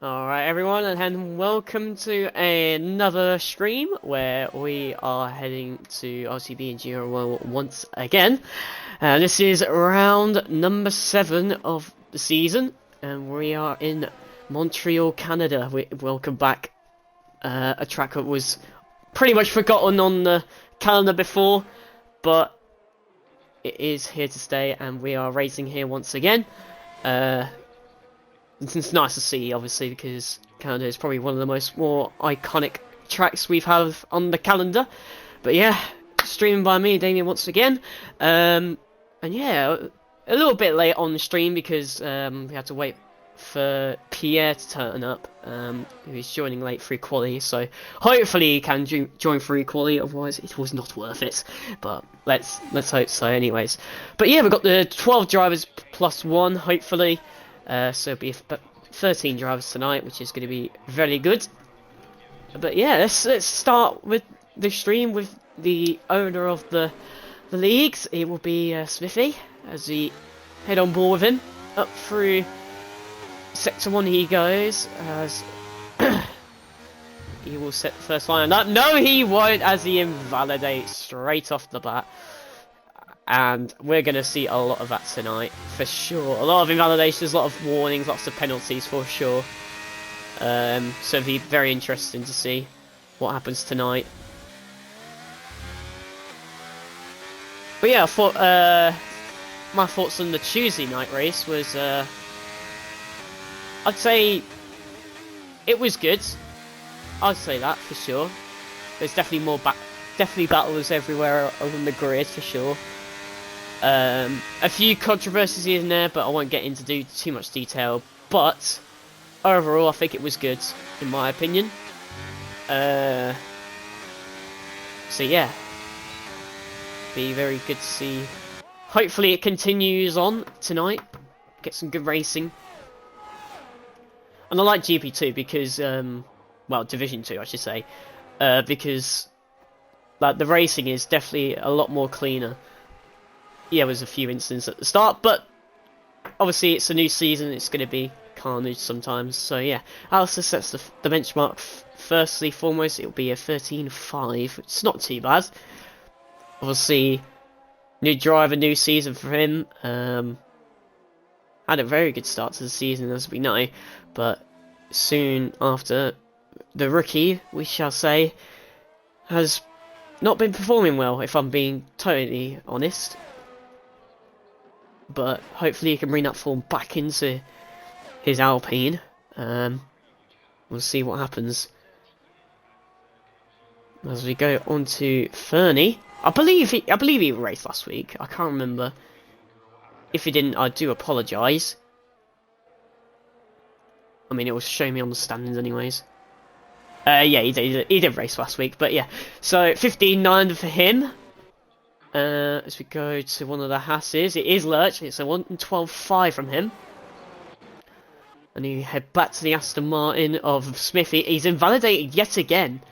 Alright everyone, and welcome to another stream where we are heading to RTB and GRL once again. This is round number 7 of the season, and we are in Montreal, Canada. Welcome back. A track that was pretty much forgotten on the calendar before, but it is here to stay, and we are racing here once again. It's nice to see, obviously, because Canada is probably one of the more iconic tracks we've had on the calendar. But yeah, streaming by me, Damien, once again. And yeah, a little bit late on the stream because we had to wait for Pierre to turn up, who's joining late through quali. So hopefully he can join through quali. Otherwise, it was not worth it. But let's hope so, anyways. But yeah, we've got the 12 drivers plus 1, hopefully. So it'll be 13 drivers tonight, which is going to be very good. But yeah, let's start with the stream with the owner of the leagues. It will be Smithy, as we head on board with him. Up through Sector 1 he goes, as he will set the first line up. No, he won't, as he invalidates straight off the bat. And we're going to see a lot of that tonight, for sure. A lot of invalidations, a lot of warnings, lots of penalties, for sure. So it'll be very interesting to see what happens tonight. But yeah, I thought, my thoughts on the Tuesday night race was, I'd say it was good. I'd say that, for sure. There's definitely definitely battles everywhere along the grid, for sure. A few controversies here and there, but I won't get into too much detail. But overall, I think it was good, in my opinion. So yeah, be very good to see. Hopefully, it continues on tonight. Get some good racing, and I like GP2 because, well, Division 2, I should say, because like the racing is definitely a lot more cleaner. Yeah, there was a few incidents at the start, but obviously it's a new season, it's going to be carnage sometimes, so yeah. Alistair sets the benchmark. Firstly, foremost, it'll be a 13.5, which is not too bad. Obviously, new driver, new season for him. Had a very good start to the season, as we know, but soon after, the rookie, we shall say, has not been performing well, if I'm being totally honest. But hopefully he can bring that form back into his Alpine. We'll see what happens as we go on to Fernie. I believe he raced last week. I can't remember. If he didn't, I do apologise. I mean, it will show me on the standings anyways. Yeah, he did race last week, but yeah. So 15.9 for him. As we go to one of the Hasses, it is Lurch. It's a 112.5 from him. And you head back to the Aston Martin of Smithy. He's invalidated yet again.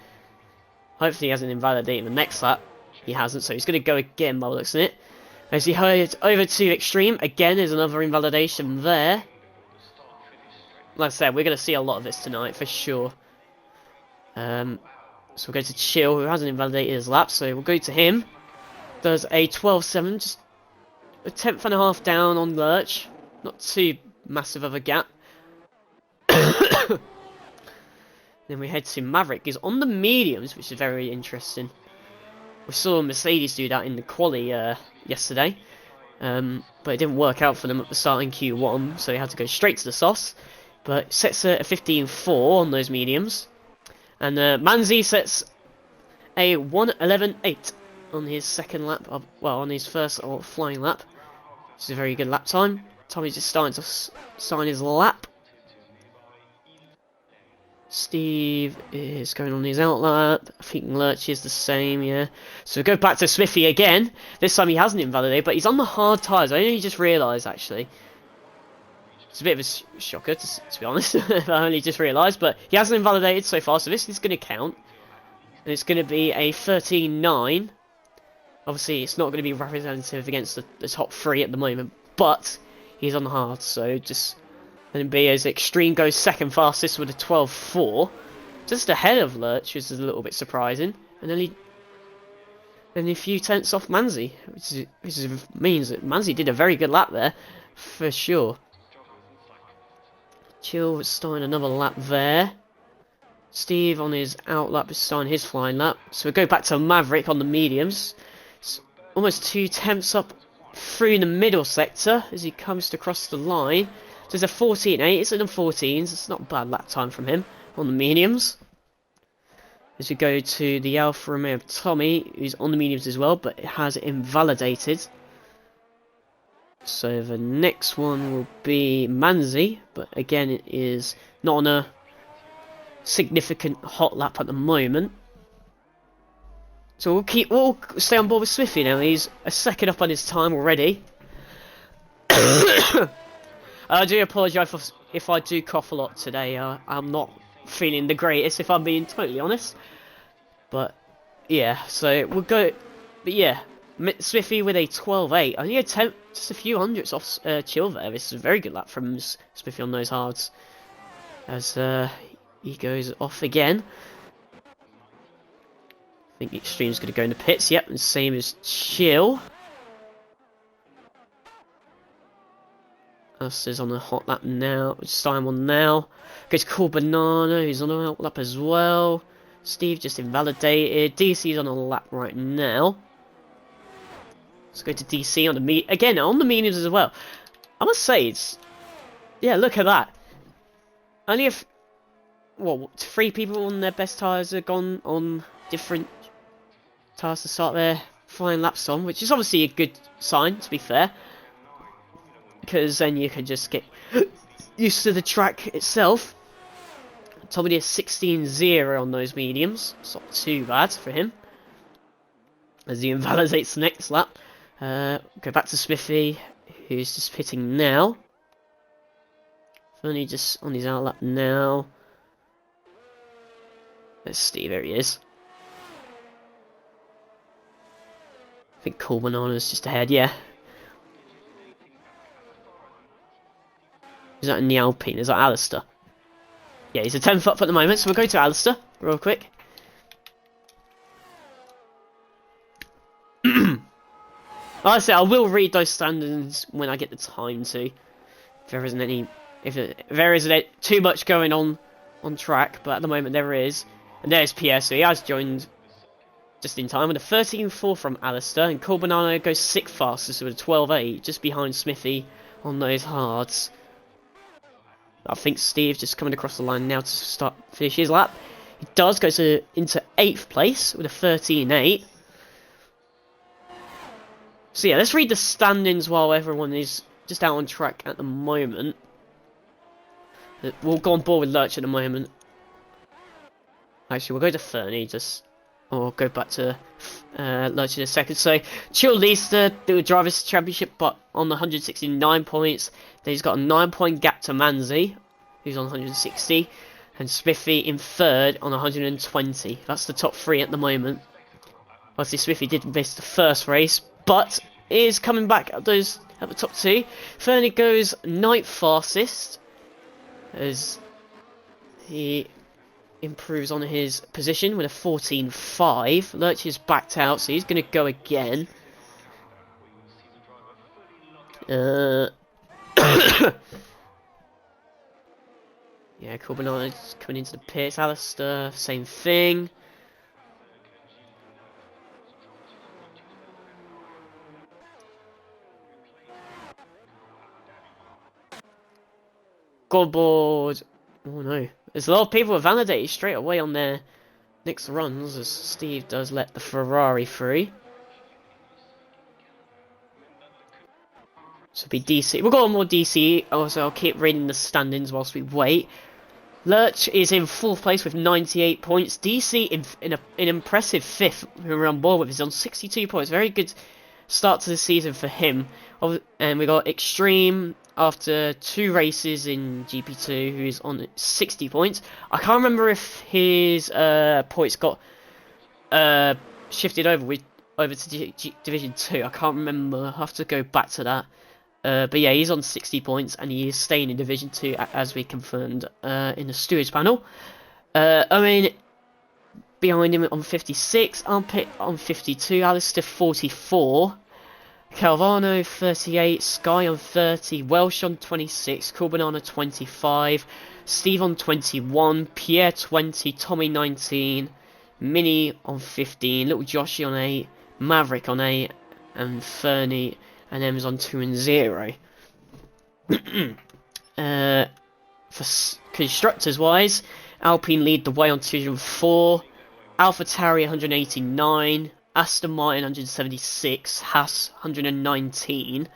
Hopefully he hasn't invalidated the next lap. He hasn't, so he's going to go again by the looks of it. As he heads over to Extreme, again there's another invalidation there. Like I said, we're going to see a lot of this tonight, for sure. So we'll go to Chill, who hasn't invalidated his lap, so we'll go to him. Does a 12.7, just a 10.5 down on Lurch. Not too massive of a gap. Then we head to Maverick. He's on the mediums, which is very interesting. We saw Mercedes do that in the quali yesterday. But it didn't work out for them at the start in Q1, so he had to go straight to the softs. But sets a 15.4 on those mediums. And Manzi sets a 1.11.8 on his second lap, on his first flying lap. Which is a very good lap time. Tommy's just starting to sign his lap. Steve is going on his out lap. I think Lurch is the same, yeah. So we go back to Smithy again. This time he hasn't invalidated, but he's on the hard tyres. I only just realised, actually. It's a bit of a shocker, to be honest. I only just realised, but he hasn't invalidated so far, so this is going to count. And it's going to be a 13.9. Obviously, it's not going to be representative against the top 3 at the moment, but he's on the hard, so just And B as Extreme goes second fastest with a 12.4. Just ahead of Lurch, which is a little bit surprising. And only a few tenths off Manzi, which means that Manzi did a very good lap there, for sure. Chill was starting another lap there. Steve on his out lap is starting his flying lap. So we go back to Maverick on the mediums. It's almost 2 tenths up through the middle sector as he comes to cross the line. So there's a 14.8, it's in the 14s, it's not a bad lap time from him on the mediums. As we go to the Alfa Romeo of Tommy, who's on the mediums as well, but it has invalidated. So the next one will be Manzi, but again it is not on a significant hot lap at the moment. So we'll stay on board with Smithy now. He's a second up on his time already. I do apologise if I do cough a lot today. I'm not feeling the greatest, if I'm being totally honest. But yeah, so we'll go. But yeah, Smithy with a 12.8. Only just a few hundredths off Chill there. This is a very good lap from Smithy on those hards. As he goes off again. I think Extreme's going to go in the pits. Yep, and same as Chill. Us is on a hot lap now. It's time on now. Goes Cool Banana, who's on a hot lap as well. Steve just invalidated. DC's on a lap right now. Let's go to DC on the again on the mediums as well. I must say it's look at that. Only if 3 people on their best tyres are gone on different tyres to start their flying laps on, which is obviously a good sign, to be fair. Because then you can just get used to the track itself. Tommy did 16.0 on those mediums. It's not too bad for him. As he invalidates the next lap. Go back to Smithy, who's just pitting now. Only just on his out lap now. There's Steve, there he is. I think Cool Banana's just ahead, yeah. Is that in the Alpine? Is that Alistair? Yeah, he's a 10th up at the moment, so we'll go to Alistair real quick. Like I say, I will read those standings when I get the time to. If there isn't any, if there isn't too much going on track, but at the moment there is. And there's Pierre, so he has joined just in time with a 13.4 from Alistair, and Cool Banana goes 6th fastest with a 12.8, just behind Smithy on those hards. I think Steve just coming across the line now to finish his lap. He does go into 8th place with a 13.8. So yeah, let's read the standings while everyone is just out on track at the moment. We'll go on board with Lurch at the moment. Actually, we'll go to Fernie or go back to Lurch in a second. So Chill leads the Drivers' Championship, but on the 169 points. Then he's got a 9-point gap to Manzi, who's on 160, and Smithy in 3rd on 120. That's the top 3 at the moment. Obviously, Smithy did miss the first race, but is coming back at the top 2. Fernie goes 9th fastest as he improves on his position with a 14.5. Lurch is backed out, so he's going to go again. Yeah, Cool Banana's coming into the pits. Alistair, same thing. Go board. Oh no. There's a lot of people who validated straight away on their next runs, as Steve does let the Ferrari through. So it'll be DC. We'll go on more DC. Also, I'll keep reading the standings whilst we wait. Lurch is in 4th place with 98 points. DC in an impressive 5th, who we're on board with, is on 62 points. Very good start to the season for him. And we got Extreme after 2 races in GP2, who's on 60 points. I can't remember if his points got shifted over to Division 2. I can't remember. I'll have to go back to that. But yeah, he's on 60 points, and he is staying in Division 2, as we confirmed in the stewards panel. Owen behind him on 56, Armpit on 52, Alistair 44, Calvano 38, Sky on 30, Welsh on 26, Corbin on 25, Steve on 21, Pierre 20, Tommy 19, Minnie on 15, Little Joshy on 8, Maverick on 8, and Fernie and M's on 2 and 0. For constructors wise, Alpine lead the way on 204, AlphaTauri 189, Aston Martin 176, Haas 119.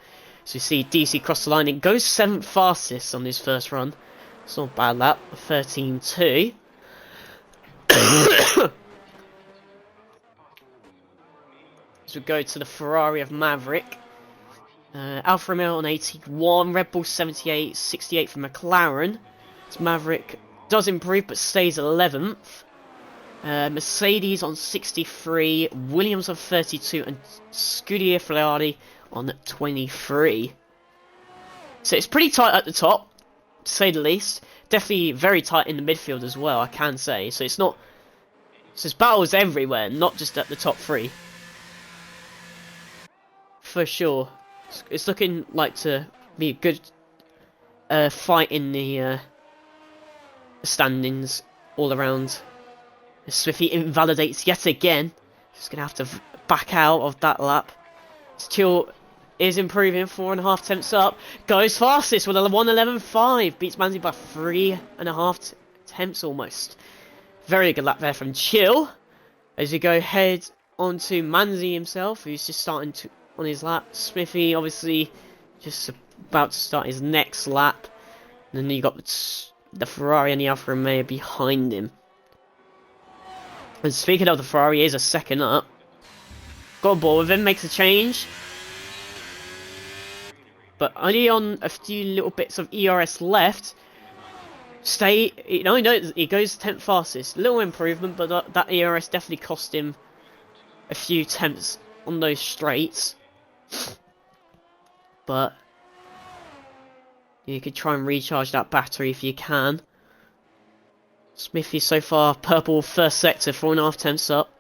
So you see DC cross the line. It goes 7th fastest on his first run. It's not a bad lap. 13.2. So we go to the Ferrari of Maverick. Alfa Romeo on 81, Red Bull 78, 68 for McLaren. So Maverick does improve but stays 11th. Mercedes on 63, Williams on 32, and Scuderia Ferrari on 23. So it's pretty tight at the top, to say the least. Definitely very tight in the midfield as well, I can say. So it's not... So there's battles everywhere, not just at the top 3. For sure. It's looking like to be a good fight in the standings all around. Smithy invalidates yet again. He's going to have to back out of that lap. Still is improving, 4.5 tenths up. Goes fastest with a 1:11.5. Beats Manzi by 3.5 tenths almost. Very good lap there from Chill. As we go head onto Manzi himself, who's just starting to on his lap. Smithy obviously just about to start his next lap. And then you got the Ferrari and the Alfa Romeo behind him. And speaking of the Ferrari, is a second up. Got a ball with him, makes a change. But only on a few little bits of ERS left. He goes 10th fastest. Little improvement, but that ERS definitely cost him a few tenths on those straights. But you could try and recharge that battery if you can. Smithy so far purple first sector, 4.5 tenths up.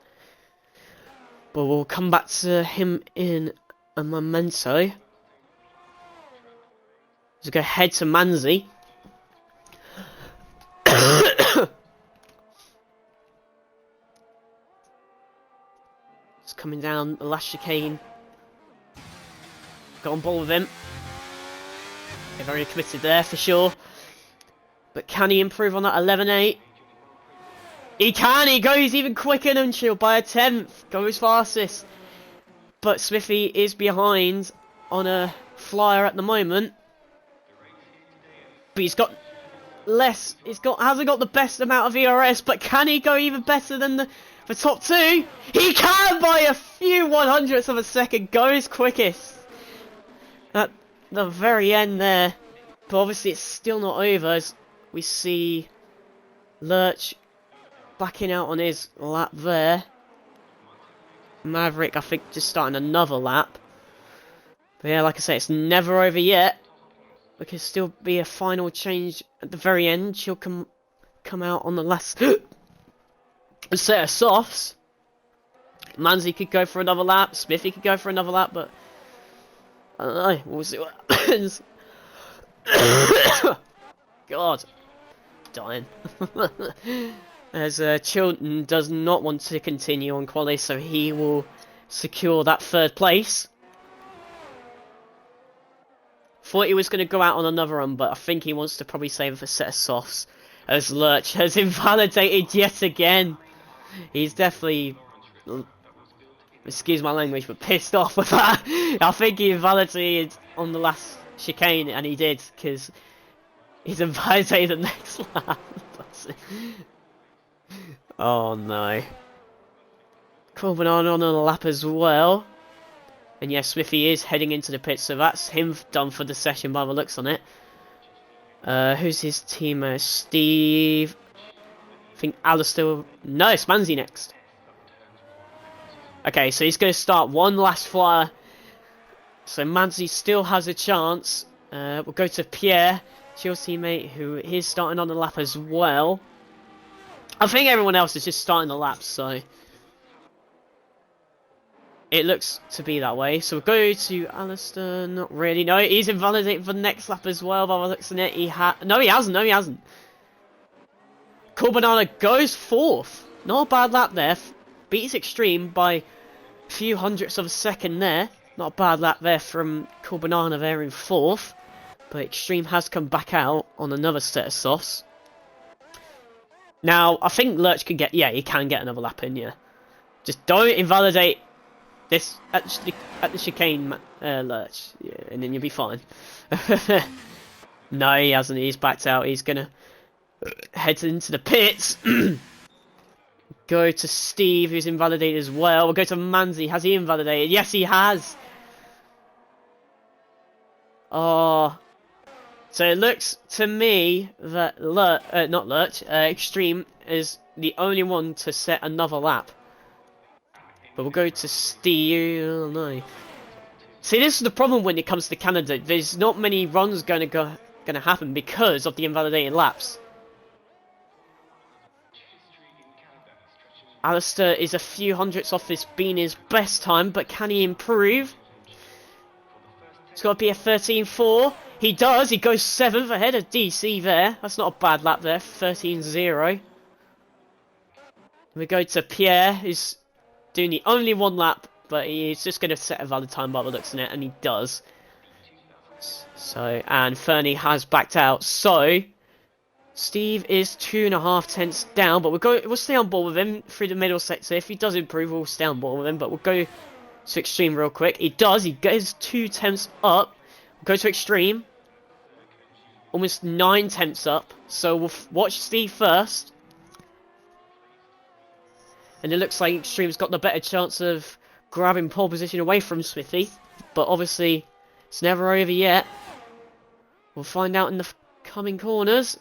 But we'll come back to him in a memento. Let's go head to Manzi. It's coming down the last chicane. Got on ball with him. They're very committed there for sure. But can he improve on that 11.8? He can! He goes even quicker than Chill by a 10th. Goes fastest. But Smithy is behind on a flyer at the moment. But he's got less. Hasn't got the best amount of ERS. But can he go even better than the top 2? He can by a few 100ths of a second. Goes quickest. At the very end there. But obviously it's still not over as we see Lurch backing out on his lap there. Maverick, I think, just starting another lap. But yeah, like I say, it's never over yet. There could still be a final change at the very end. She'll come out on the last set of softs. Manzi could go for another lap. Smithy could go for another lap, but I don't know. We'll see what happens. God. Dying. As Chilton does not want to continue on quali, so he will secure that 3rd place. Thought he was going to go out on another run, but I think he wants to probably save a set of softs. As Lurch has invalidated yet again. He's definitely, excuse my language, but pissed off with that. I think he invalidated on the last chicane, and he did, because he's invalidated the next lap. Oh no. Corbin on the lap as well. And yes, Smithy is heading into the pit, so that's him done for the session by the looks on it. Who's his team? Steve. I think Alistair. No, it's Manzi next. Okay, so he's going to start one last flyer So Manzi still has a chance. We'll go to Pierre, Chill's teammate, who is starting on the lap as well. I think everyone else is just starting the lap, so it looks to be that way. So we'll go to Alistair. Not really. No, he's invalidated for the next lap as well. By looks at it, no, he hasn't. No, he hasn't. Cool Banana goes 4th. Not a bad lap there. Beats Extreme by a few hundredths of a second there. Not a bad lap there from Cool Banana there in 4th. But Extreme has come back out on another set of softs. Now, I think Lurch can get... Yeah, he can get another lap in, yeah. Just don't invalidate this at the chicane, Lurch. Yeah, and then you'll be fine. No, he hasn't. He's backed out. He's going to head into the pits. Go to Steve, who's invalidated as well. We'll go to Manzi. Has he invalidated? Yes, he has. Oh... So it looks to me that Extreme is the only one to set another lap. But we'll go to Steve. Oh no. See, this is the problem when it comes to Canada. There's not many runs going to happen because of the invalidated laps. Alistair is a few hundredths off this being his best time, but can he improve? It's got to be a 13.4. He does. He goes 7th ahead of DC there. That's not a bad lap there. 13.0. We go to Pierre, who's doing the only one lap, but he's just going to set a valid time by the looks of it, and he does. So, and Fernie has backed out. So, Steve is 2.5 tenths down, but we'll stay on board with him through the middle sector. If he does improve, we'll stay on board with him, but we'll go to Extreme real quick. He does. He goes 2 tenths up. We'll go to Extreme. Almost 9 tenths up. So we'll watch Steve first. And it looks like Extreme's got the better chance of grabbing pole position away from Smithy. But obviously, it's never over yet. We'll find out in the coming corners.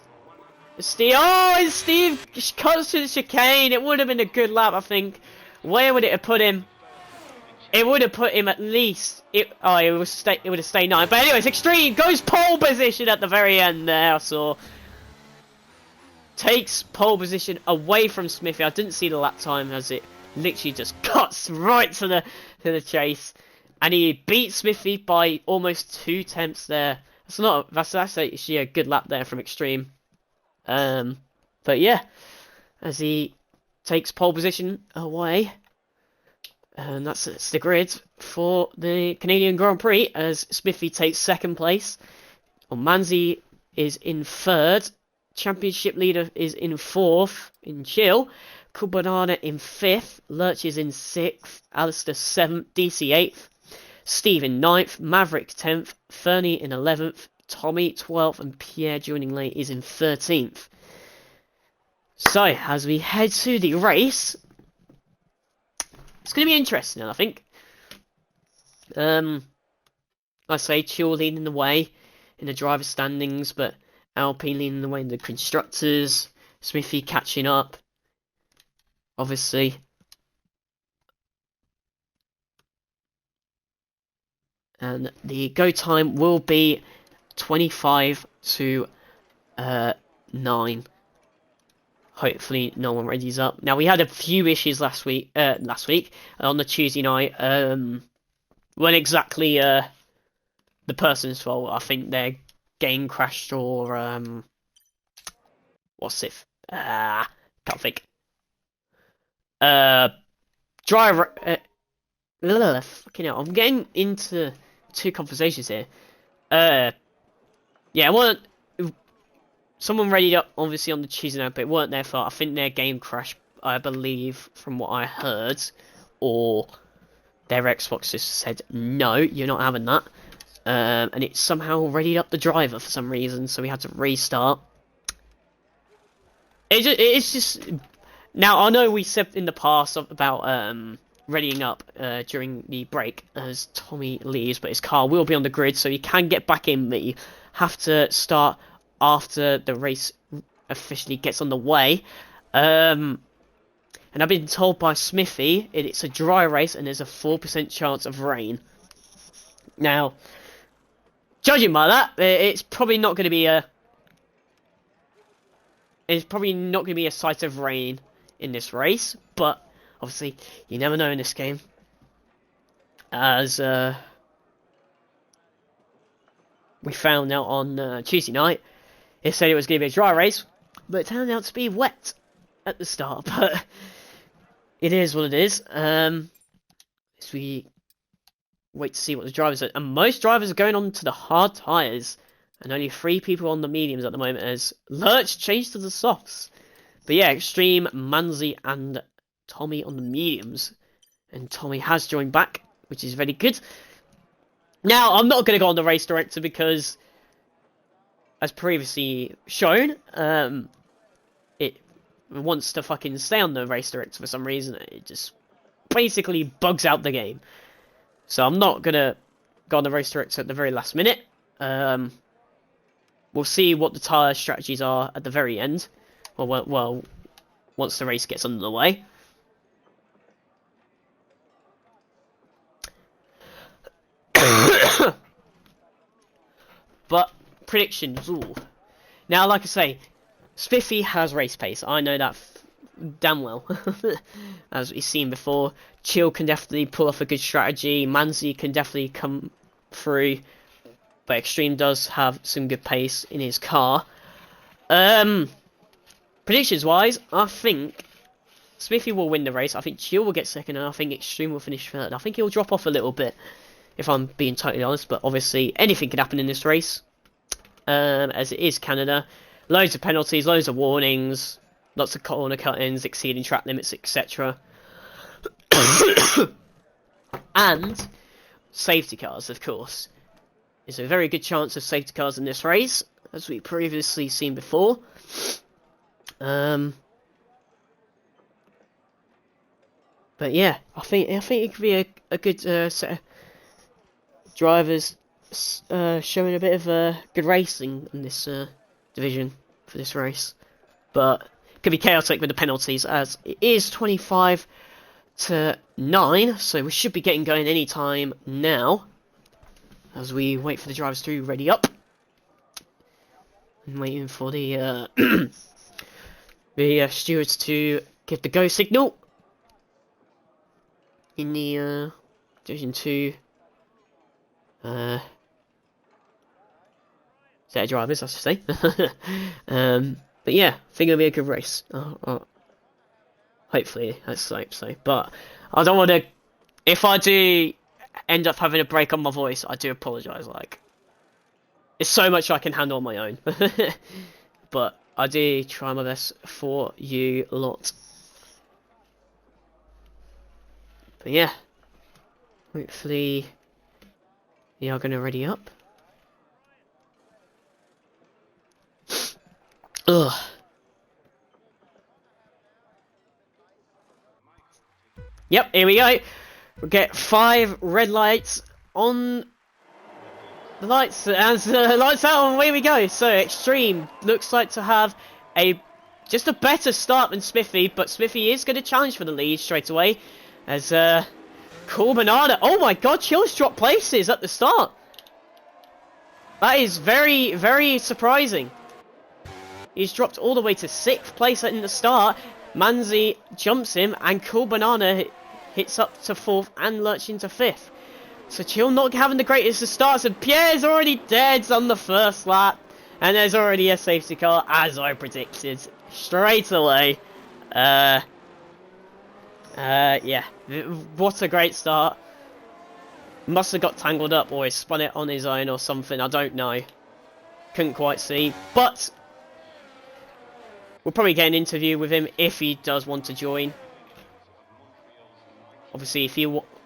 Steve, and Steve cuts to the chicane. It would have been a good lap, I think. Where would it have put him? It would have put him at least... it would have stayed 9. But anyways, Extreme goes pole position at the very end there, I saw. Takes pole position away from Smithy. I didn't see the lap time as it literally just cuts right to the chase. And he beat Smithy by almost 2 tenths there. That's actually a good lap there from Extreme. But yeah, as he takes pole position away. And that's the grid for the Canadian Grand Prix as Smithy takes 2nd place. Manzi is in 3rd. Championship leader is in 4th in Chill. Cool Banana in 5th. Lurch is in 6th. Alistair 7th. DC 8th. Steve in 9th. Maverick 10th. Fernie in 11th. Tommy 12th. And Pierre joining late is in 13th. So, as we head to the race... it's going to be interesting, I think. I say Chill leading the way in the driver's standings, but Alpine leading the way in the constructors. Smithy catching up, obviously. And the go time will be 25 to 9. Hopefully no one readies up. Now we had a few issues last week on the Tuesday night. Weren't exactly the person's fault. I think their game crashed or what's it? Can't think. Driver. Fucking hell! I'm getting into 2 conversations here. Yeah, someone readied up, obviously, on the Tuesday night, but it weren't their fault. I think their game crashed, I believe, from what I heard. Or their Xbox just said, no, you're not having that. And it somehow readied up the driver for some reason, so we had to restart. It's just... Now, I know we said in the past about readying up during the break as Tommy leaves, but his car will be on the grid, so he can get back in, but you have to start... after the race officially gets on the way. And I've been told by Smithy it's a dry race and there's a 4% chance of rain. Now, judging by that, it's probably not going to be a... It's probably not going to be a sight of rain in this race, but obviously, you never know in this game. As we found out on Tuesday night, it said it was going to be a dry race, but it turned out to be wet at the start. But it is what it is. As we wait to see what the drivers are, and most drivers are going on to the hard tyres, and only 3 people on the mediums at the moment as Lurch changed to the softs. But yeah, Extreme, Manzi, and Tommy on the mediums, and Tommy has joined back, which is very good. Now, I'm not going to go on the race director because, as previously shown, it wants to fucking stay on the race director for some reason. It just basically bugs out the game. So I'm not going to go on the race director at the very last minute. We'll see what the tyre strategies are at the very end. Well, once the race gets underway. But predictions. Ooh. Now, like I say, Smithy has race pace. I know that damn well. As we've seen before, Chill can definitely pull off a good strategy. Manzi can definitely come through, but Extreme does have some good pace in his car. Predictions wise, I think Smithy will win the race. I think Chill will get second, and I think Extreme will finish third. I think he'll drop off a little bit, if I'm being totally honest, but obviously anything can happen in this race, as it is Canada. Loads of penalties, loads of warnings, lots of corner cut-ins, exceeding track limits, etc. And safety cars, of course. There's a very good chance of safety cars in this race, as we previously seen before. But yeah, I think it could be a good set of drivers showing a bit of good racing in this division for this race, but it could be chaotic with the penalties, as it is 25 to 9, so we should be getting going any time now as we wait for the drivers to ready up and waiting for the the stewards to give the go signal in the division 2 set of drivers, I should say. But yeah, I think it'll be a good race. Hopefully, let's hope so. But I don't want to. If I do end up having a break on my voice, I do apologise. Like, it's so much I can handle on my own. But I do try my best for you lot. But yeah, hopefully you are going to ready up. Ugh. Yep, here we go. We'll get 5 red lights on the lights, and lights out, and away we go. So Extreme looks like to have just a better start than Smithy, but Smithy is going to challenge for the lead straight away. As Cool Banana, oh my god, Chill's dropped places at the start. That is very, very surprising. He's dropped all the way to 6th place in the start. Manzi jumps him, and Cool Banana hits up to 4th and Lurch into 5th. So Chill not having the greatest of starts, and Pierre's already dead on the first lap. And there's already a safety car, as I predicted, straight away. Yeah, what a great start. Must have got tangled up, or he spun it on his own or something, I don't know. Couldn't quite see, but we'll probably get an interview with him if he does want to join. Obviously,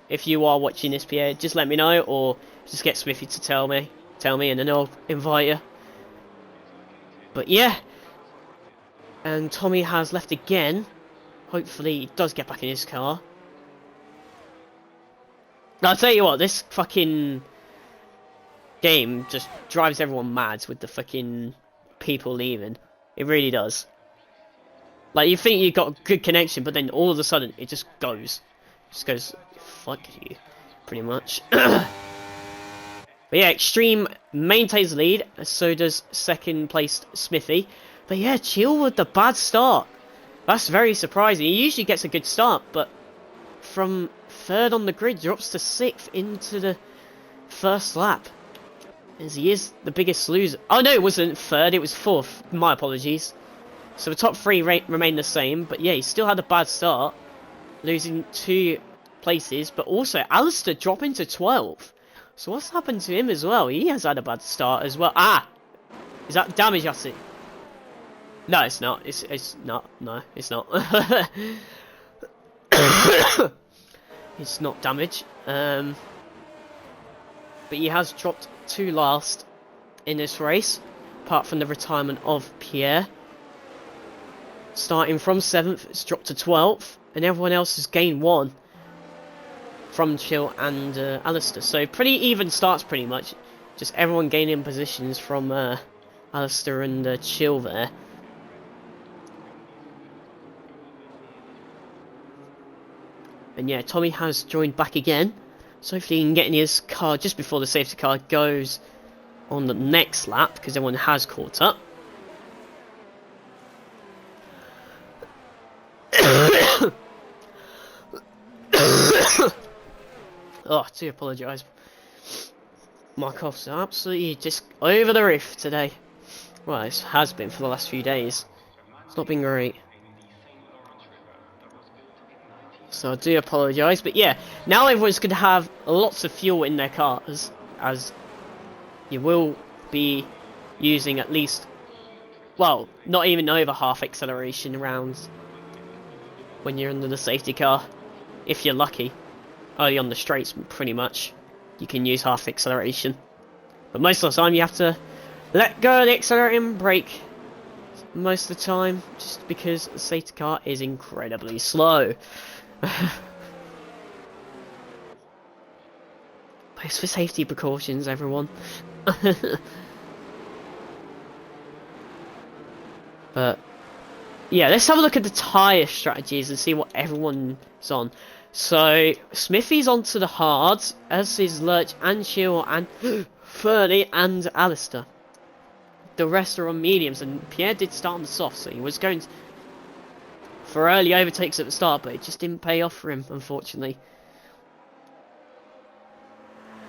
if you are watching this, Pierre, just let me know, or just get Smithy to tell me, and then I'll invite you. But yeah, and Tommy has left again. Hopefully, he does get back in his car. I'll tell you what, this fucking game just drives everyone mad with the fucking people leaving. It really does. Like, you think you've got a good connection, but then all of a sudden, it just goes. Just goes, fuck you, pretty much. But yeah, Extreme maintains the lead, so does second placed Smithy. But yeah, Chill with the bad start. That's very surprising. He usually gets a good start, but from third on the grid drops to 6th into the first lap. As he is the biggest loser. Oh no, it wasn't third, it was 4th. My apologies. So the top 3 remain the same, but yeah, he still had a bad start. Losing 2 places, but also Alistair dropping to 12th. So what's happened to him as well? He has had a bad start as well. Ah! Is that damage, I see? No, it's not. It's not. No, it's not. It's not damage. But he has dropped to last in this race, apart from the retirement of Pierre. Starting from 7th, it's dropped to 12th, and everyone else has gained 1 from Chill and Alistair. So pretty even starts, pretty much. Just everyone gaining positions from Alistair and Chill there. And yeah, Tommy has joined back again. So hopefully he can get in his car just before the safety car goes on the next lap, because everyone has caught up. Oh, I do apologise. My cough's absolutely just over the roof today. Well, it has been for the last few days. It's not been great. So I do apologise, but yeah, now everyone's going to have lots of fuel in their cars, as you will be using at least, well, not even over half acceleration rounds when you're under the safety car, if you're lucky. Early on the straights, pretty much, you can use half acceleration. But most of the time you have to let go of the accelerator and brake most of the time, just because the safety car is incredibly slow. It's for safety precautions, everyone. But yeah, let's have a look at the tyre strategies and see what everyone's on. So Smithy's onto the hards, as is Lurch and Chill and Fernie and Alistair. The rest are on mediums, and Pierre did start on the soft, so he was going for early overtakes at the start, but it just didn't pay off for him, unfortunately.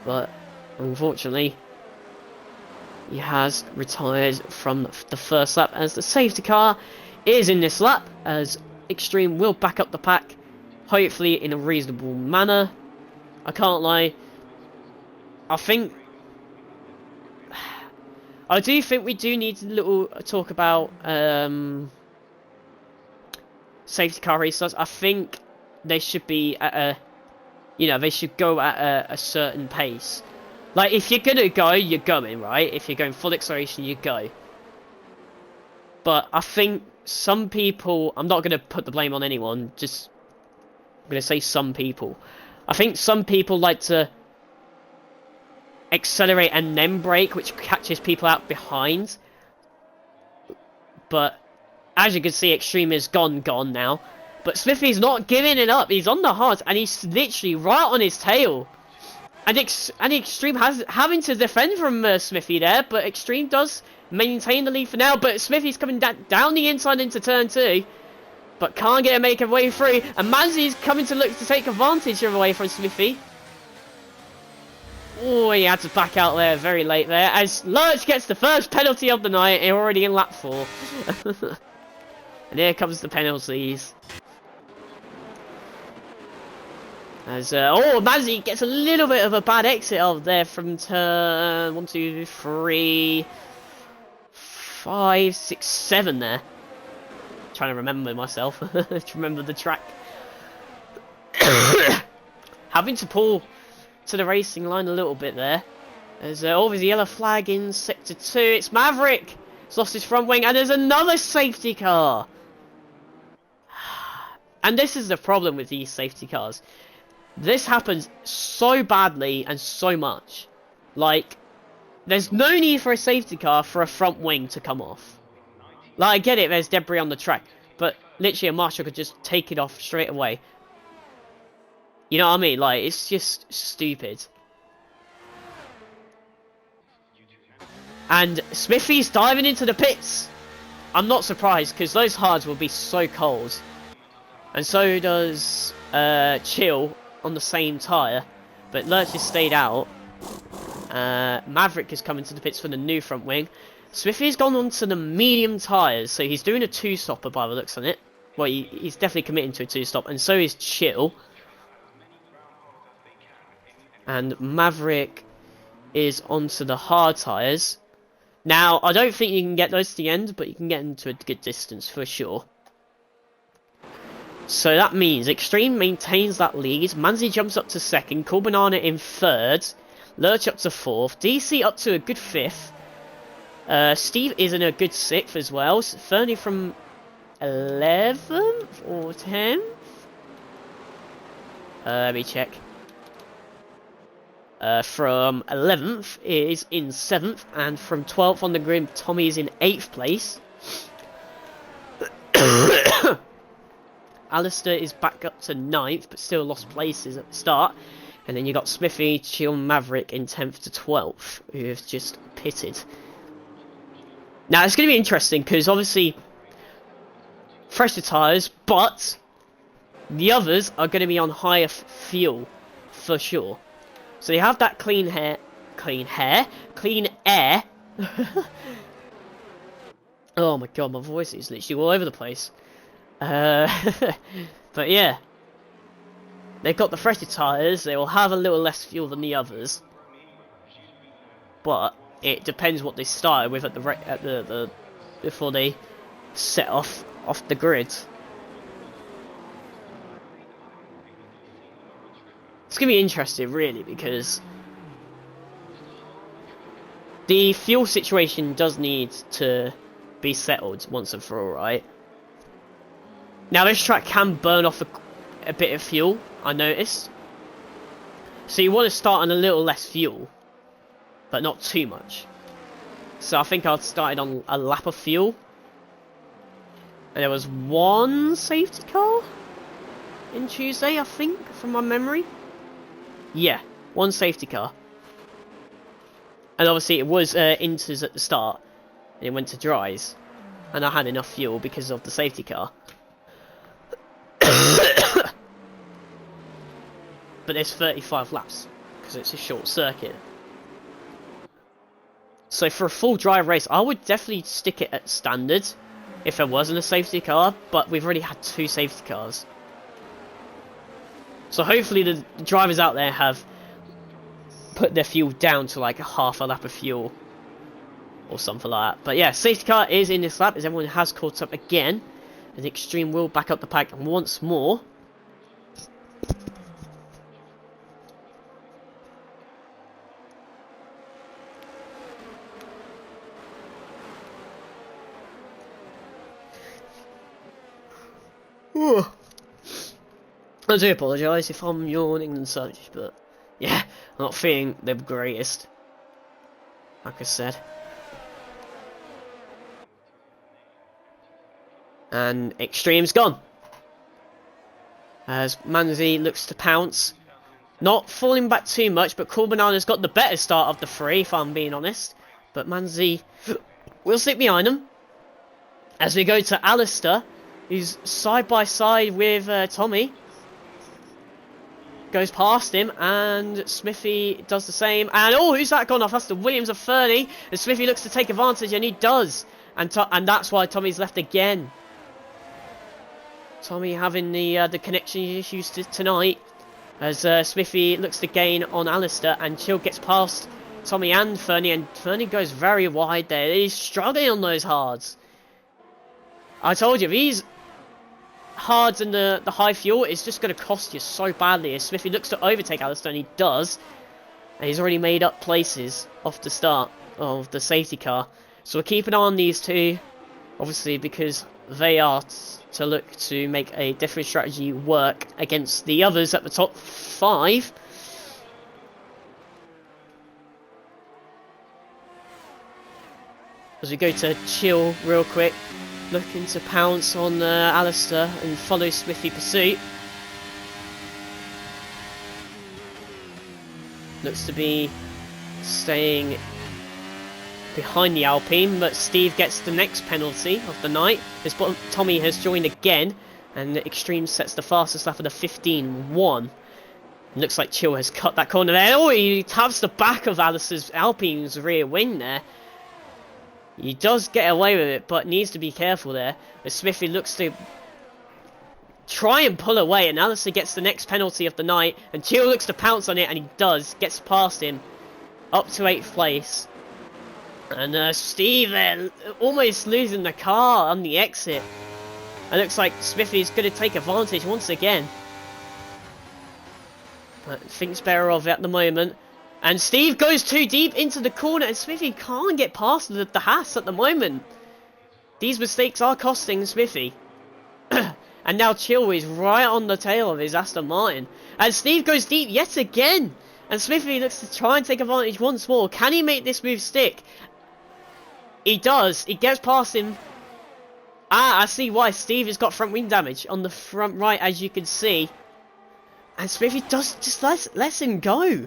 But unfortunately, he has retired from the first lap, as the safety car is in this lap, as Extreme will back up the pack, hopefully in a reasonable manner. I can't lie, I do think we do need a little talk about safety car restarts. I think they should be at a, they should go at a certain pace. Like, if you're gonna go, you're going, right? If you're going full acceleration, you go. But I think some people, I'm not gonna put the blame on anyone, just I'm gonna say some people. I think some people like to accelerate and then brake, which catches people out behind. But as you can see, Extreme is gone now. But Smithy's not giving it up. He's on the hards, and he's literally right on his tail. And Extreme having to defend from Smithy there, but Extreme does maintain the lead for now. But Smithy's coming down the inside into turn 2, but can't make a way through. And Manzi's coming to look to take advantage of away from Smithy. Oh, he had to back out there very late there, as Lurch gets the first penalty of the night, already in lap 4. And here comes the penalties. As Manzi gets a little bit of a bad exit of there from turn 1, 2, 3, 5, 6, 7 there. Trying to remember myself, to remember the track. Having to pull to the racing line a little bit there. There's always a yellow flag in sector 2. It's Maverick. He's lost his front wing, and there's another safety car. And this is the problem with these safety cars. This happens so badly and so much. Like, there's no need for a safety car for a front wing to come off. Like, I get it, there's debris on the track, but literally a marshal could just take it off straight away. You know what I mean? Like, it's just stupid. And Smithy's diving into the pits. I'm not surprised because those hards will be so cold. And so does Chill on the same tyre. But Lurch has stayed out. Maverick is coming to the pits for the new front wing. Smithy's gone on to the medium tyres, so he's doing a two-stopper by the looks on it. Well, he's definitely committing to a two-stop, and so is Chill. And Maverick is onto the hard tyres. Now, I don't think you can get those to the end, but you can get them to a good distance for sure. So that means Extreme maintains that lead. Manzi jumps up to second. Cool Banana in third. Lurch up to fourth. DC up to a good fifth. Steve is in a good sixth as well. Fernie from 11th or 10th? Let me check. From 11th is in 7th, and from 12th on the grid, Tommy is in 8th place. Alistair is back up to 9th, but still lost places at the start. And then you got Smithy, Chill, Maverick in 10th to 12th, who have just pitted. Now, it's going to be interesting, because obviously, fresher tyres, but the others are going to be on higher fuel, for sure. So you have that clean air. Oh my god, my voice is literally all over the place. But yeah, they've got the fresher tyres. They will have a little less fuel than the others, but it depends what they started with at the before they set off the grid. It's going to be interesting, really, because the fuel situation does need to be settled once and for all, right? Now, this track can burn off a bit of fuel, I noticed. So you want to start on a little less fuel, but not too much. So I think I started on a lap of fuel. And there was one safety car in Tuesday, I think, from my memory. Yeah, one safety car. And obviously it was inters at the start. And it went to dries. And I had enough fuel because of the safety car. But there's 35 laps. Because it's a short circuit. So for a full dry race, I would definitely stick it at standard. If there wasn't a safety car. But we've already had 2 safety cars. So hopefully the drivers out there have put their fuel down to like half a lap of fuel or something like that. But yeah, safety car is in this lap as everyone has caught up again. And Extreme will back up the pack once more. Ooh. I do apologise if I'm yawning and such, but yeah, I'm not feeling the greatest, like I said. And Extreme's gone. As Manzi looks to pounce. Not falling back too much, but Cool Banana's got the better start of the 3, if I'm being honest. But Manzi will stick behind him. As we go to Alistair, who's side by side with Tommy. Goes past him, and Smithy does the same. And oh, who's that gone off? That's the Williams of Fernie. And Smithy looks to take advantage, and he does. And that's why Tommy's left again. Tommy having the connection issues tonight. As Smithy looks to gain on Alistair, and Chill gets past Tommy and Fernie. And Fernie goes very wide there. He's struggling on those hards. I told you, these hards and the high fuel is just going to cost you so badly. As Smithy looks to overtake Alistair, and he does. And he's already made up places off the start of the safety car. So we're keeping an eye on these two, obviously, because they are to look to make a different strategy work against the others at the top 5. As we go to Chill real quick. Looking to pounce on Alistair and follow Smithy pursuit. Looks to be staying behind the Alpine, but Steve gets the next penalty of the night. As Tommy has joined again, and the Extreme sets the fastest lap of the 15-1. Looks like Chill has cut that corner there. Oh, he taps the back of Alice's Alpine's rear wing there. He does get away with it, but needs to be careful there. As Smithy looks to try and pull away, and Alistair gets the next penalty of the night, and Chill looks to pounce on it, and he does, gets past him, up to 8th place. And Steve there, almost losing the car on the exit. It looks like Smithy's going to take advantage once again. But thinks better of it at the moment. And Steve goes too deep into the corner, and Smithy can't get past the Haas at the moment. These mistakes are costing Smithy. And now Chill is right on the tail of his Aston Martin. And Steve goes deep yet again. And Smithy looks to try and take advantage once more. Can he make this move stick? He does. He gets past him. Ah, I see why. Steve has got front wing damage on the front right, as you can see. And Smithy does just lets him go.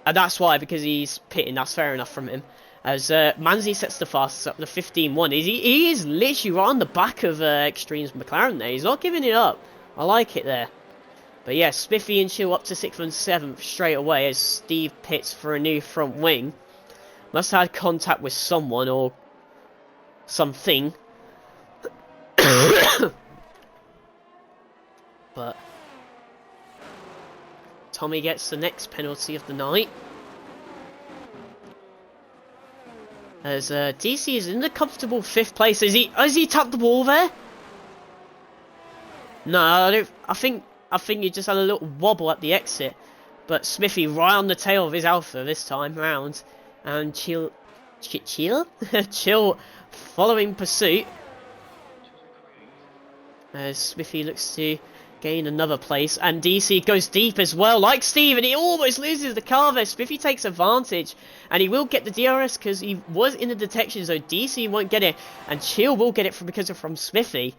And that's why, because he's pitting. That's fair enough from him. As Manzi sets the fastest up, the 15-1. He is literally right on the back of Extreme's McLaren there. He's not giving it up. I like it there. But yeah, Smithy and Chill up to 6th and 7th straight away as Steve pits for a new front wing. Must have had contact with someone or something. But Tommy gets the next penalty of the night. As DC is in the comfortable 5th place. Has he tapped the ball there? No, I don't. I think he just had a little wobble at the exit. But Smithy right on the tail of his Alpha this time round, and Chill following pursuit. As Smithy looks to gain another place, and DC goes deep as well, like Steve, and he almost loses the car there. Smithy takes advantage, and he will get the DRS because he was in the detection zone. DC won't get it, and Chill will get it from Smithy,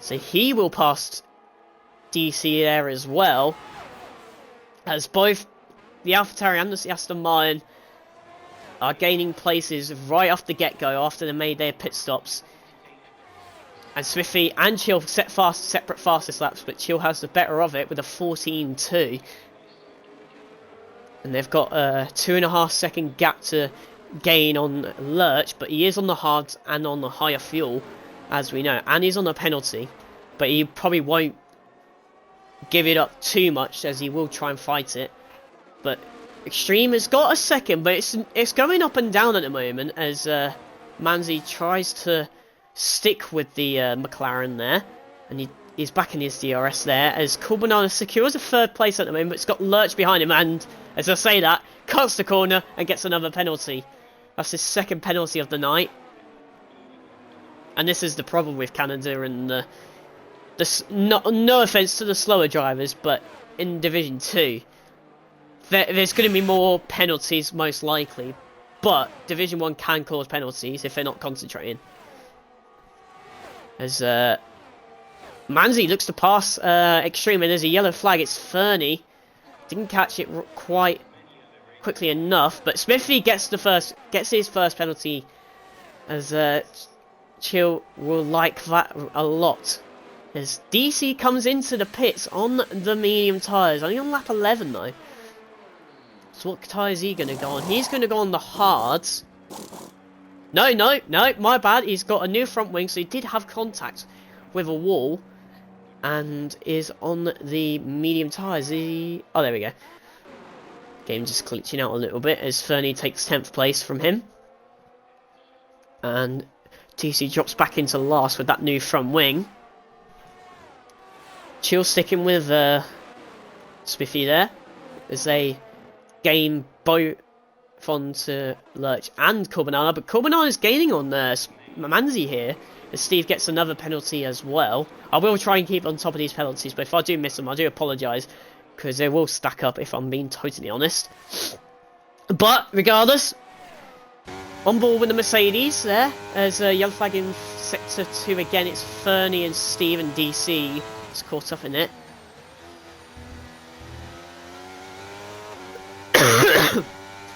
so he will pass DC there as well. As both the AlphaTauri and the Aston Martin are gaining places right off the get-go after they made their pit stops. And Smithy and Chill separate fastest laps, but Chill has the better of it with a 14.2. And they've got a 2.5 second gap to gain on Lurch, but he is on the hards and on the higher fuel, as we know. And he's on a penalty, but he probably won't give it up too much, as he will try and fight it. But Extreme has got a second, but it's going up and down at the moment, as Manzi tries to stick with the McLaren there, and he's back in his DRS there, as Cool secures a 3rd place at the moment, but it's got Lurch behind him, and as I say that, cuts the corner and gets another penalty. That's his 2nd penalty of the night. And this is the problem with Canada, and no offence to the slower drivers, but in Division 2 there's going to be more penalties most likely, but Division 1 can cause penalties if they're not concentrating. As Manzi looks to pass Extreme, and there's a yellow flag. It's Fernie. Didn't catch it quite quickly enough, but Smithy gets his first penalty, as Chill will like that a lot. As DC comes into the pits on the medium tyres, only on lap 11 though. So what tyre is he going to go on? He's going to go on the hards. No, my bad. He's got a new front wing, so he did have contact with a wall, and is on the medium tyres. Oh, there we go. Game just glitching out a little bit as Fernie takes 10th place from him. And TC drops back into last with that new front wing. Chill sticking with Smithy there, as they gain both onto Lurch and Corbanana, but Corbanana is gaining on Manzi here, as Steve gets another penalty as well. I will try and keep on top of these penalties, but if I do miss them, I do apologise, because they will stack up if I'm being totally honest. But regardless, on board with the Mercedes there, as yellow flag in sector 2 again. It's Fernie and Steve and DC is caught up in it.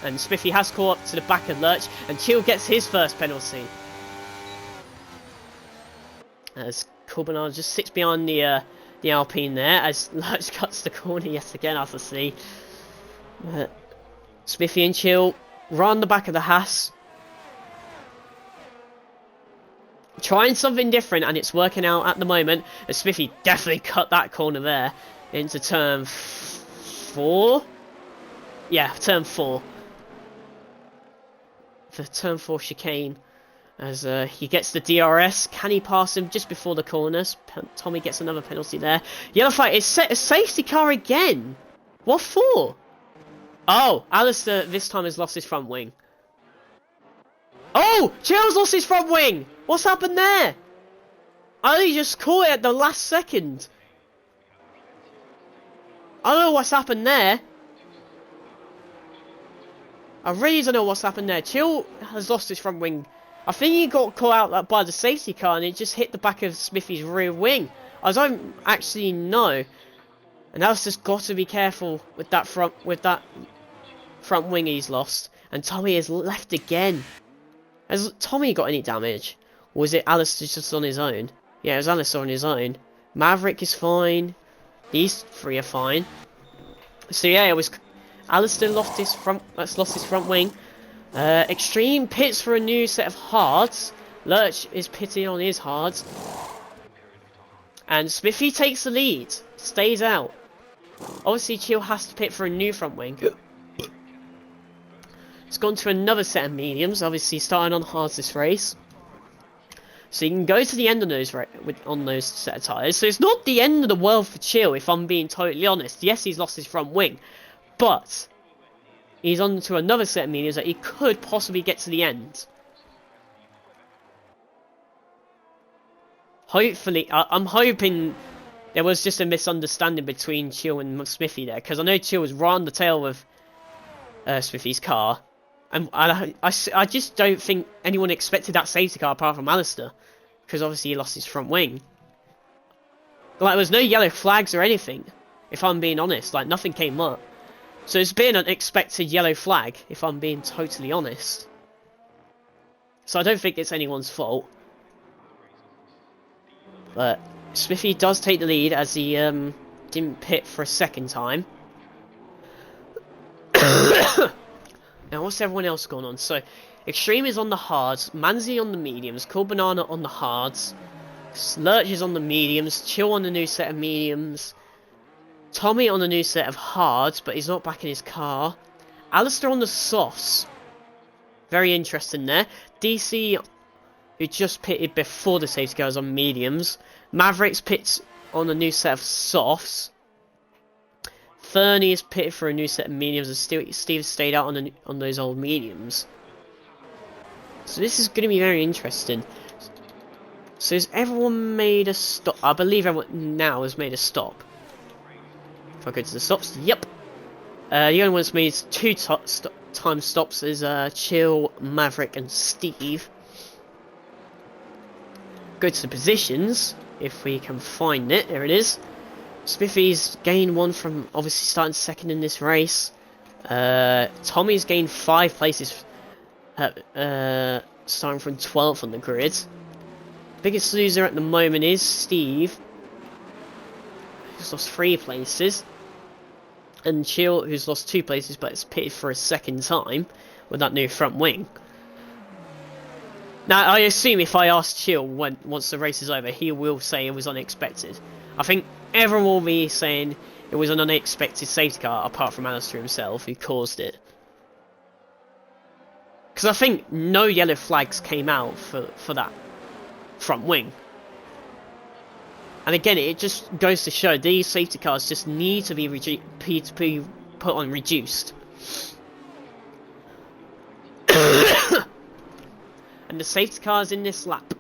And Smithy has caught up to the back of Lurch, and Chill gets his first penalty. As Corbenan just sits behind the Alpine there, as Lurch cuts the corner yet again, obviously. Smithy and Chill run the back of the Haas. Trying something different, and it's working out at the moment. As Smithy definitely cut that corner there into turn 4. Yeah, turn 4. The turn 4 chicane. As he gets the DRS. Can he pass him just before the corners? Tommy gets another penalty there. Yellow flag is set a safety car again. What for? Oh, Alistair this time has lost his front wing. Oh, Chill's lost his front wing. What's happened there? I only just caught it at the last second. I don't know what's happened there. I really don't know what's happened there. Chill has lost his front wing. I think he got caught out by the safety car and it just hit the back of Smithy's rear wing. I don't actually know. And that's just got to be careful with that front wing he's lost. And Tommy is left again. Has Tommy got any damage? Or was it Alistair just on his own? Yeah, it was Alistair on his own. Maverick is fine. These three are fine. So yeah, it was Alistair lost his front wing. Extreme pits for a new set of hards. Lurch is pitting on his hards. And Smithy takes the lead. Stays out. Obviously, Chill has to pit for a new front wing. It's gone to another set of mediums. Obviously, starting on hards this race. So you can go to the end of those on those set of tyres. So it's not the end of the world for Chill, if I'm being totally honest. Yes, he's lost his front wing. But he's on to another set of mediums that he could possibly get to the end. Hopefully, I'm hoping there was just a misunderstanding between Chill and Smithy there. Because I know Chill was right on the tail of Smithy's car. And I just don't think anyone expected that safety car apart from Alistair. Because obviously he lost his front wing. Like, there was no yellow flags or anything. If I'm being honest. Like, nothing came up. So it's been an expected yellow flag, if I'm being totally honest. So I don't think it's anyone's fault. But Smithy does take the lead as he didn't pit for a second time. Now what's everyone else going on? So Extreme is on the hards, Manzi on the mediums, Cool Banana on the hards, Lurch is on the mediums, Chill on the new set of mediums, Tommy on the new set of hards, but he's not back in his car. Alistair on the softs. Very interesting there. DC, who just pitted before the safety car, is on mediums. Mavericks pits on a new set of softs. Fernie is pitted for a new set of mediums, and Steve stayed out on those old mediums. So this is going to be very interesting. So has everyone made a stop? I believe everyone now has made a stop. If I go to the stops, yep. The only one that's made 2 time stops is Chill, Maverick, and Steve. Go to the positions, if we can find it. There it is. Smithy's gained 1 from obviously starting second in this race. Tommy's gained 5 places, starting from 12th on the grid. Biggest loser at the moment is Steve, who's lost 3 places. And Chill, who's lost 2 places, but it's pitted for a second time with that new front wing. Now, I assume if I ask Chill once the race is over, he will say it was unexpected. I think everyone will be saying it was an unexpected safety car, apart from Alistair himself, who caused it. Because I think no yellow flags came out for that front wing. And again, it just goes to show these safety cars just need to be put on reduced. And the safety cars in this lap.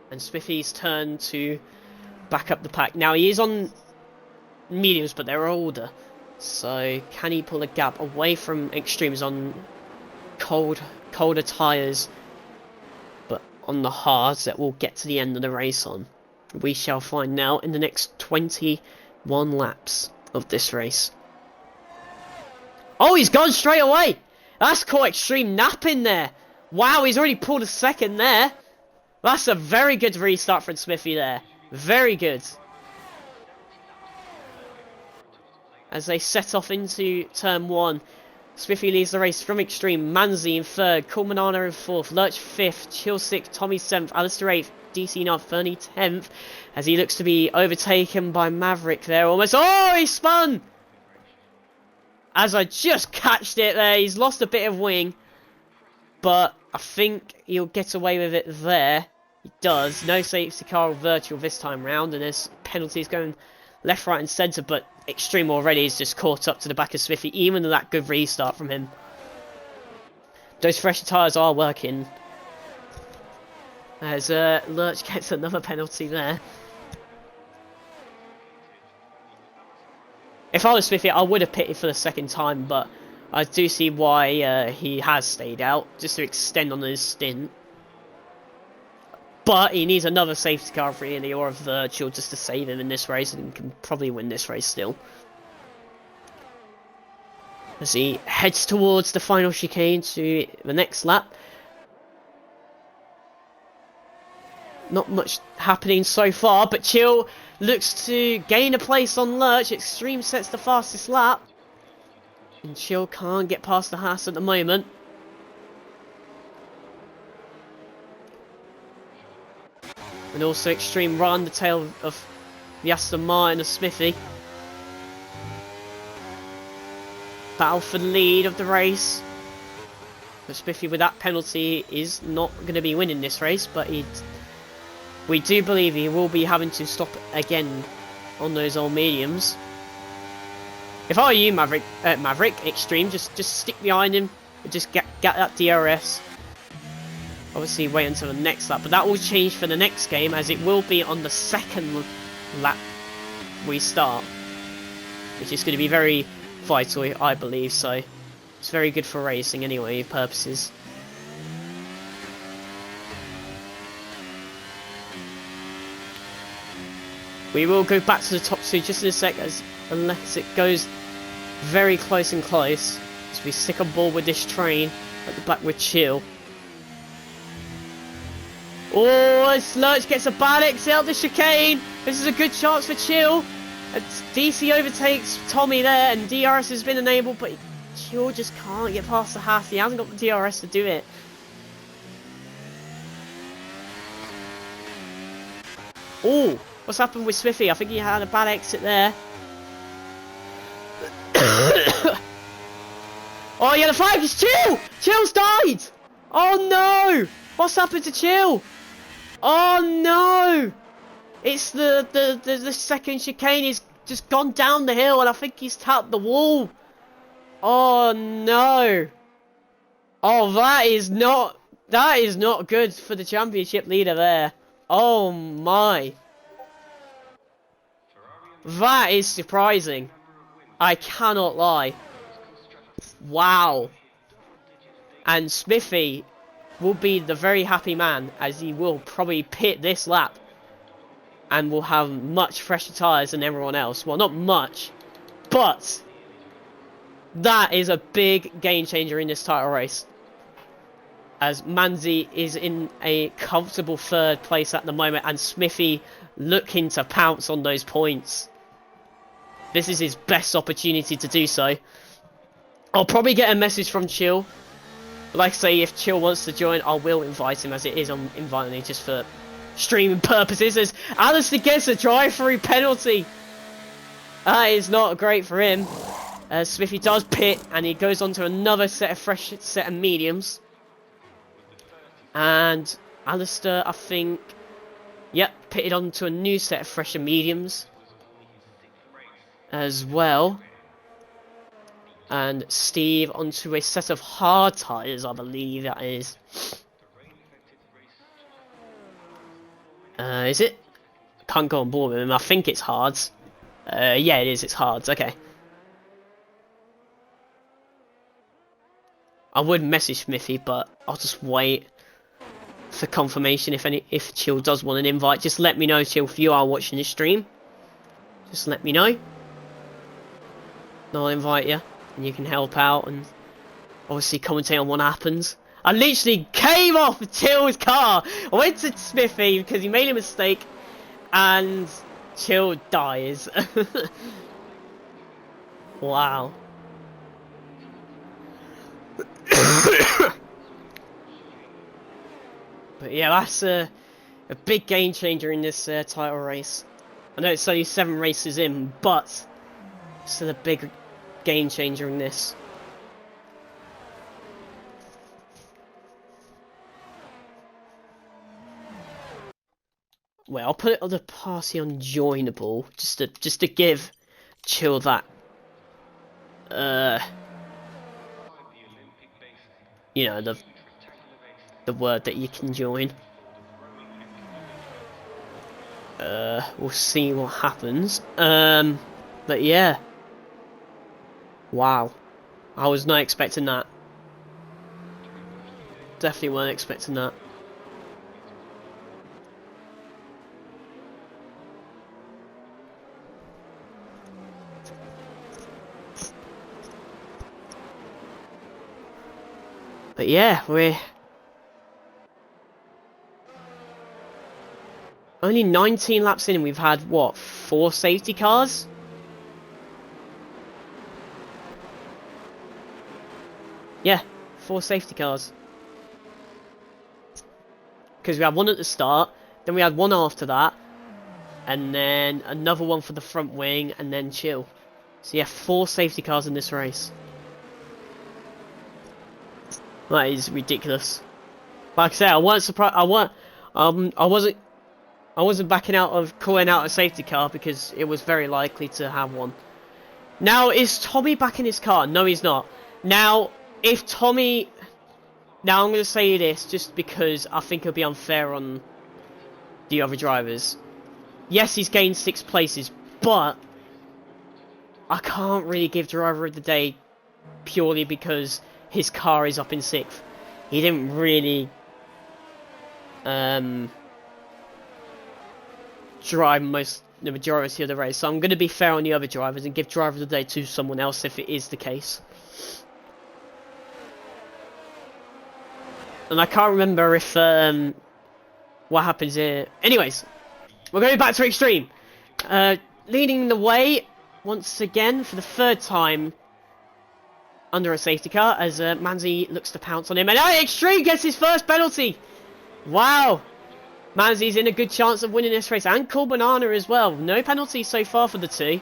And Smithy's turn to back up the pack. Now he is on mediums, but they're older. So can he pull a gap away from extremes on colder tyres, but on the hards that will get to the end of the race on? We shall find now in the next 21 laps of this race. Oh, he's gone straight away. That's called extreme napping there. Wow, he's already pulled a second there. That's a very good restart from Smithy there. Very good. As they set off into turn 1. Smithy leads the race from extreme. Manzi in 3rd. Kulmanana in 4th. Lurch 5th. Chill 6th. Tommy 7th. Alistair 8th. DC 9th. Fernie 10th. As he looks to be overtaken by Maverick there almost. Oh, he spun! As I just catched it there. He's lost a bit of wing. But I think he'll get away with it there. He does. No safety car virtual this time round. And there's penalties going left, right and centre. But Extreme already is just caught up to the back of Smithy. Even with that good restart from him. Those fresh tyres are working. As Lurch gets another penalty there. If I was Smithy, I would have pitted for the second time, but I do see why he has stayed out, just to extend on his stint. But he needs another safety car really, or a virtual, just to save him in this race, and he can probably win this race still. As he heads towards the final chicane to the next lap. Not much happening so far, but Chill looks to gain a place on Lurch. Extreme sets the fastest lap. And Chill can't get past the Haas at the moment. And also Extreme run the tail of the Aston Martin of Smithy. Battle for the lead of the race. But Smithy with that penalty is not going to be winning this race, but we do believe he will be having to stop again on those old mediums. If I were you, Maverick, Extreme, just stick behind him and just get that DRS. Obviously wait until the next lap, but that will change for the next game, as it will be on the second lap we start, which is going to be very vital, I believe. So it's very good for racing anyway purposes. We will go back to the top 2 just in a sec, unless it goes very close and close. As we stick on board with this train at the back with Chill. Oh, Lurch gets a bad exit up the chicane. This is a good chance for Chill. DC overtakes Tommy there, and DRS has been enabled, but Chill just can't get past the Haas. He hasn't got the DRS to do it. Oh, what's happened with Smithy? I think he had a bad exit there. Oh yeah, the flag is Chill! Chill's died! Oh no! What's happened to Chill? Oh no! It's the second chicane. He's just gone down the hill, and I think he's tapped the wall. Oh no! Oh, that is not good for the championship leader there. Oh my! That is surprising. I cannot lie. Wow. And Smithy will be the very happy man, as he will probably pit this lap and will have much fresher tyres than everyone else. Well, not much, but that is a big game changer in this title race, as Manzi is in a comfortable 3rd place at the moment, and Smithy looking to pounce on those points. This is his best opportunity to do so. I'll probably get a message from Chill. Like I say, if Chill wants to join, I will invite him, as it is on inviting just for streaming purposes. As Alistair gets a drive-through penalty. That is not great for him. Smithy does pit, and he goes on to another fresh set of mediums. And Alistair, I think, yep, pitted on to a new set of fresher mediums as well. And Steve onto a set of hard tyres, I believe that is. Is it? Can't go on board with him. I think it's hards. Yeah, it is. It's hards. Okay. I would message Smithy, but I'll just wait for confirmation. If Chill does want an invite, just let me know, Chill, if you are watching this stream. Just let me know. And I'll invite you. and you can help out and obviously commentate on what happens. I literally came off Chill's car. I went to Smithy because he made a mistake, and Chill dies. Wow. But yeah, that's a big game changer in this title race. I know it's only 7 races in, but still a big game changer in this. Well, I'll put it on the party unjoinable just to give Chill that you know, the word that you can join. We'll see what happens. But yeah. Wow. I was not expecting that. Definitely weren't expecting that. But yeah, we're only 19 laps in and we've had, what, 4 safety cars? Yeah, 4 safety cars. Because we had one at the start, then we had one after that, and then another one for the front wing, and then Chill. So yeah, 4 safety cars in this race. That is ridiculous. Like I said, I wasn't surprised. I wasn't backing out of calling out a safety car because it was very likely to have one. Now, is Tommy back in his car? No, he's not. Now, if Tommy... Now, I'm going to say this just because I think it'll be unfair on the other drivers. Yes, he's gained 6 places, but I can't really give driver of the day purely because his car is up in 6th. He didn't really drive the majority of the race, so I'm going to be fair on the other drivers and give driver of the day to someone else if it is the case. And I can't remember if what happens here. Anyways, we're going back to Extreme. Leading the way once again for the 3rd time under a safety car as Manzi looks to pounce on him, and Extreme gets his first penalty. Wow. Manzi's in a good chance of winning this race, and Cool Banana as well. No penalties so far for the two.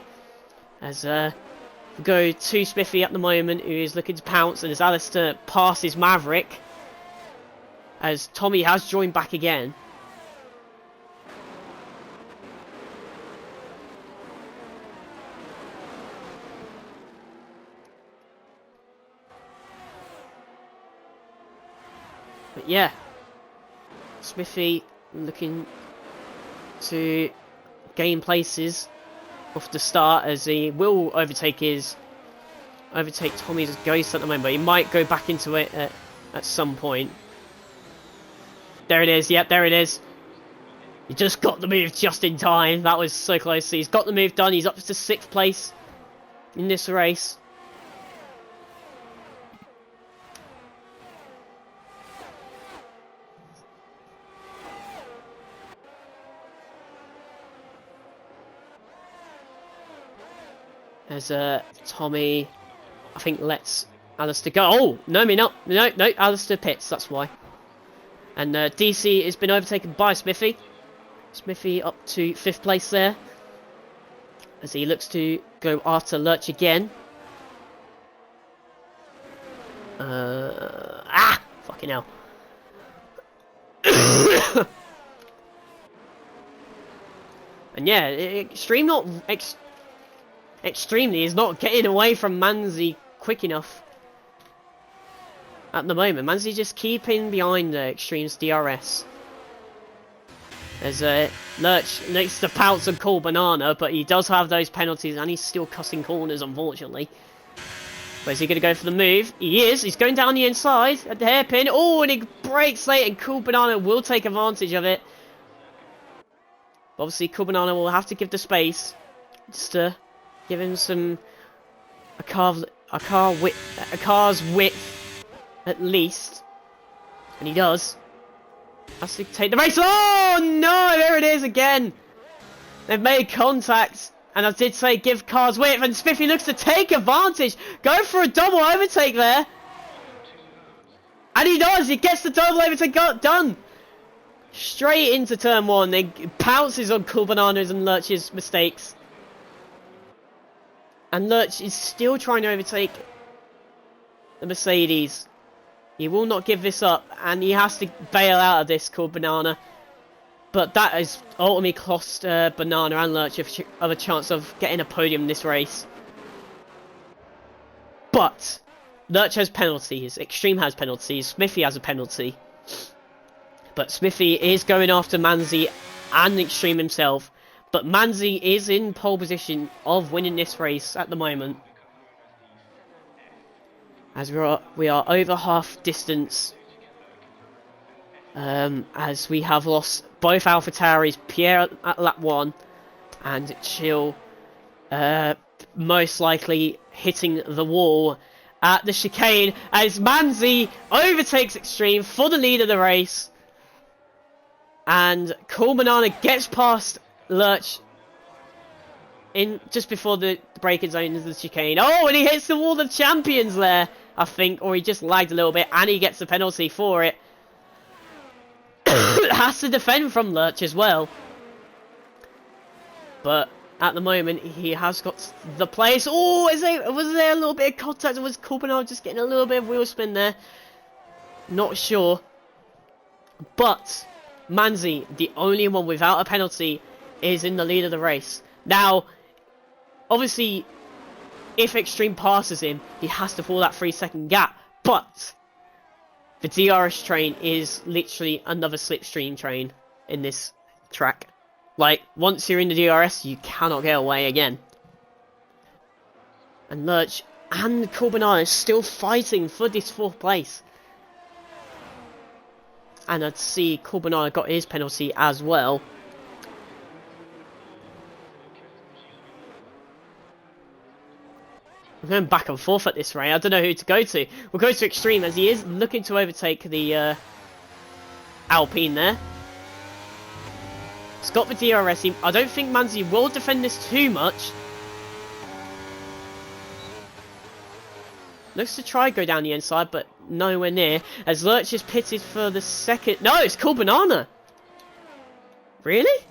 As we go to Smithy at the moment, who is looking to pounce, and as Alistair passes Maverick, as Tommy has joined back again. But yeah, Smithy looking to gain places off the start as he will overtake Tommy's Ghost at the moment, but he might go back into it at some point. There it is, yep, there it is. He just got the move just in time. That was so close. So he's got the move done. He's up to 6th place in this race. As Tommy, I think, lets Alistair go. Oh, no, no, Alistair pits, that's why. And DC has been overtaken by Smithy. Smithy up to 5th place there. As he looks to go after Lurch again. Fucking hell. And yeah, Extremely is not getting away from Manzi quick enough at the moment. Manzi just keeping behind Extreme's DRS. As Lurch needs to pounce and call Banana, but he does have those penalties and he's still cutting corners, unfortunately. But is he going to go for the move? He is. He's going down the inside at the hairpin. Oh, and he breaks late, and Cool Banana will take advantage of it. Obviously, Cool Banana will have to give the space just to give him a a car's width at least, and he does. Has to take the race. Oh no! There it is again. They've made contact, and I did say give cars width, and Smithy looks to take advantage. Go for a double overtake there. And he does, he gets the double overtake done. Straight into turn 1, they pounces on Cool Bananas and Lurch's mistakes. And Lurch is still trying to overtake the Mercedes. He will not give this up, and he has to bail out of this, Cool Banana. But that has ultimately cost Banana and Lurch a chance of getting a podium in this race. But Lurch has penalties, Extreme has penalties, Smithy has a penalty. But Smithy is going after Manzi and Extreme himself. But Manzi is in pole position of winning this race at the moment. As we are over half distance. As we have lost both AlphaTauris, Pierre at lap 1 and Chill most likely hitting the wall at the chicane as Manzi overtakes Extreme for the lead of the race. And Cool Banana gets past Lurch in just before the braking zone into the chicane. Oh, and he hits the wall of champions there, I think, or he just lagged a little bit, and he gets the penalty for it. Has to defend from Lurch as well. But at the moment, he has got the place. Oh, was there a little bit of contact? Or was Cool Banana just getting a little bit of wheel spin there? Not sure. But Manzi, the only one without a penalty, is in the lead of the race. Now, obviously, if Extreme passes him, he has to pull that 3-second gap. But the DRS train is literally another slipstream train in this track. Like, once you're in the DRS, you cannot get away again. And Lurch and Cool Banana are still fighting for this 4th place. And I'd see Cool Banana got his penalty as well. I'm going back and forth at this rate. I don't know who to go to. We'll go to Extreme as he is looking to overtake the Alpine there. He's got the DRS. I don't think Manzi will defend this too much. Looks to try go down the inside, but nowhere near. As Lurch is pitted for the second... No, it's Cool Banana! Really?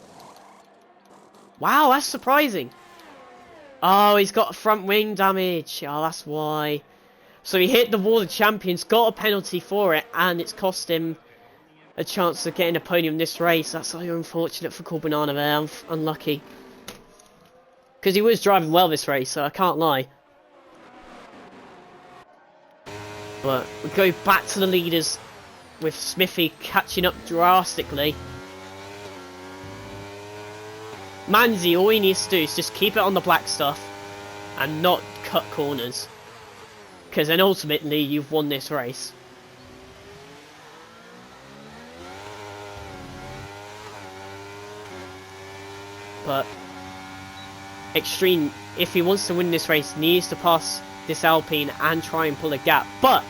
Wow, that's surprising. Oh, he's got front wing damage. Oh, that's why. So he hit the wall of champions, got a penalty for it, and it's cost him a chance of getting a podium in this race. That's so unfortunate for Cool Banana there. Unlucky. Because he was driving well this race, so I can't lie. But we go back to the leaders with Smithy catching up drastically. Manzi, all he needs to do is just keep it on the black stuff and not cut corners. Because then ultimately you've won this race. But Extreme, if he wants to win this race, needs to pass this Alpine and try and pull a gap. But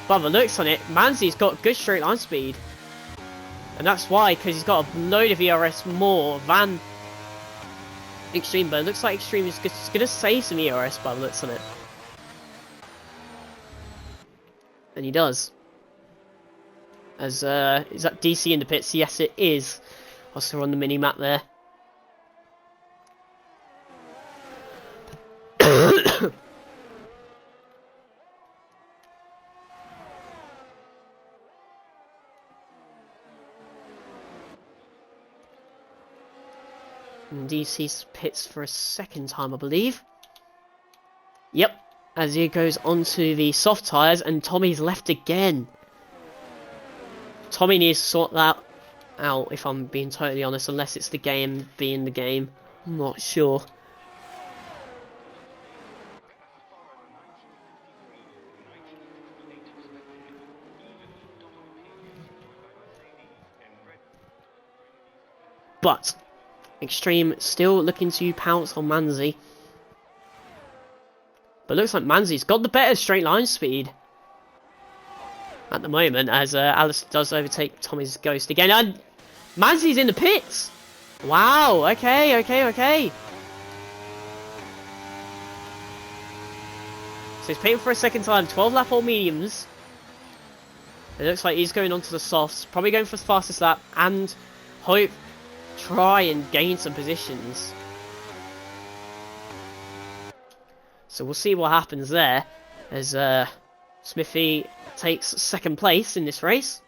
by the looks on it, Manzi's got good straight line speed. And that's why, because he's got a load of ERS more than Extreme. But it looks like Extreme is going to save some ERS by the looks on it. And he does. As, is that DC in the pits? Yes, it is. Also on the mini-map there. And DC's pits for a second time, I believe. Yep, as he goes onto the soft tyres, and Tommy's left again. Tommy needs to sort that out, if I'm being totally honest, unless it's the game being the game. I'm not sure. But Extreme still looking to pounce on Manzi. But looks like Manzi's got the better straight line speed at the moment, as Alice does overtake Tommy's Ghost again. And Manzi's in the pits! Wow, okay. So he's pitting for a second time, 12 lap all mediums. It looks like he's going on to the softs, probably going for the fastest lap, and try and gain some positions. So we'll see what happens there, as Smithy takes second place in this race.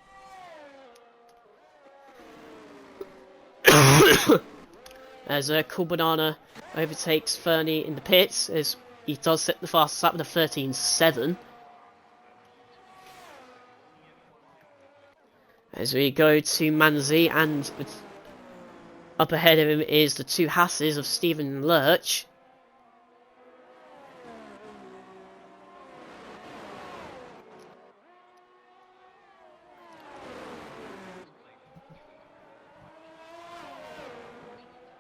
As Cool Banana overtakes Fernie in the pits, as he does set the fastest lap with a 13.7. As we go to Manzi, and up ahead of him is the two Hasses of Stephen Lurch.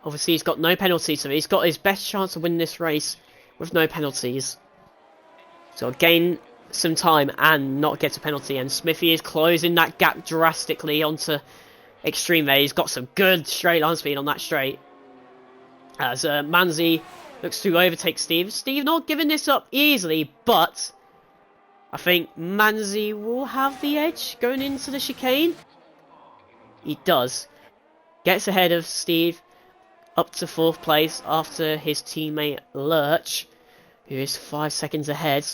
Obviously, he's got no penalties, so he's got his best chance of winning this race with no penalties. So gain some time and not get a penalty, and Smithy is closing that gap drastically onto Extreme there. He's got some good straight line speed on that straight. As Manzi looks to overtake Steve. Steve not giving this up easily, but I think Manzi will have the edge going into the chicane. He does. Gets ahead of Steve, up to 4th place after his teammate Lurch, who is 5 seconds ahead.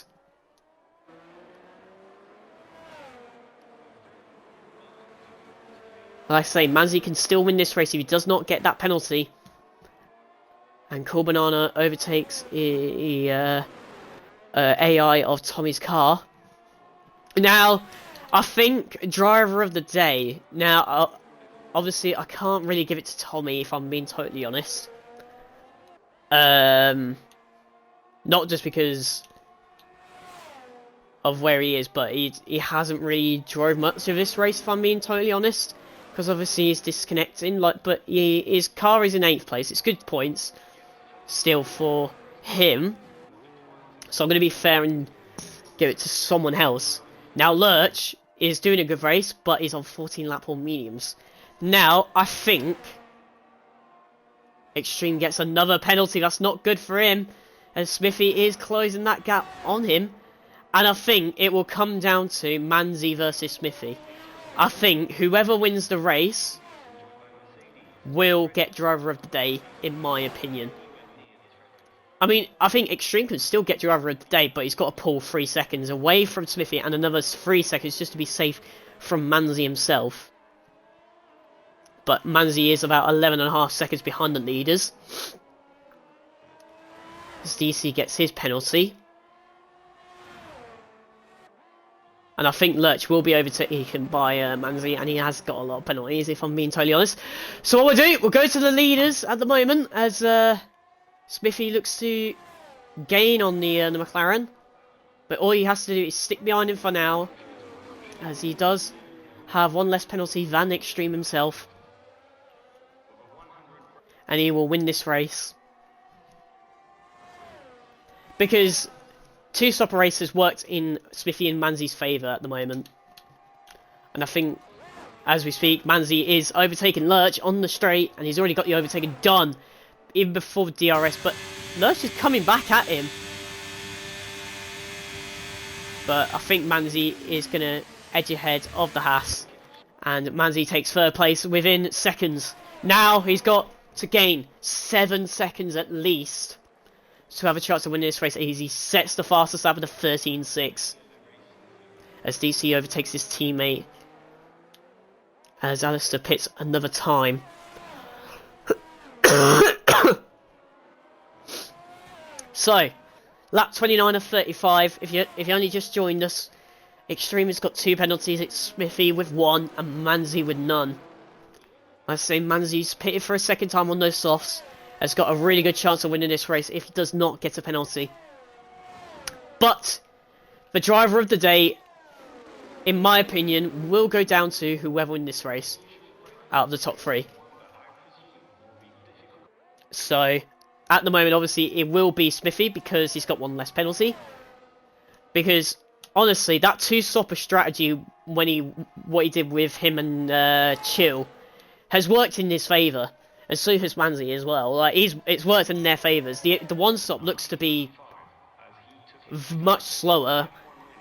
Like I say, Manzi can still win this race if he does not get that penalty. And Cool Banana overtakes the AI of Tommy's car. Now, I think driver of the day. Now, obviously, I can't really give it to Tommy if I'm being totally honest. Not just because of where he is, but he hasn't really drove much of this race if I'm being totally honest. Because obviously he's disconnecting, but his car is in 8th place. It's good points still for him. So I'm going to be fair and give it to someone else. Now Lurch is doing a good race, but he's on 14 lap all mediums. Now I think Extreme gets another penalty. That's not good for him, as Smithy is closing that gap on him. And I think it will come down to Manzi versus Smithy. I think whoever wins the race will get driver of the day, in my opinion. I mean, I think Extreme can still get driver of the day, but he's got to pull 3 seconds away from Smithy and another 3 seconds just to be safe from Manzi himself. But Manzi is about 11.5 seconds behind the leaders. As DC gets his penalty. And I think Lurch will be overtaken by Manzi, and he has got a lot of penalties, if I'm being totally honest. So what we'll do, we'll go to the leaders at the moment, as Smithy looks to gain on the McLaren. But all he has to do is stick behind him for now, as he does have one less penalty than Extreme himself. And he will win this race. Because 2-stopper races worked in Smithy and Manzi's favour at the moment. And I think, as we speak, Manzi is overtaking Lurch on the straight, and he's already got the overtaking done, even before the DRS, but Lurch is coming back at him. But I think Manzi is going to edge ahead of the Haas, and Manzi takes 3rd place within seconds. Now he's got to gain 7 seconds at least to have a chance of winning this race. He sets the fastest lap with a 13.6. As DC overtakes his teammate. As Alistair pits another time. So, lap 29 of 35. If you only just joined us, Extreme has got 2 penalties. It's Smithy with 1 and Manzi with none. I say Manzi's pitted for a second time on those softs. Has got a really good chance of winning this race if he does not get a penalty. But the driver of the day, in my opinion, will go down to whoever wins this race out of the top 3. So, At the moment, obviously, it will be Smithy because he's got one less penalty. Because, honestly, that two-stopper strategy, what he did with him and Chill, has worked in his favour. And so has Manzi as well. Like, it's worked in their favours. The one-stop looks to be much slower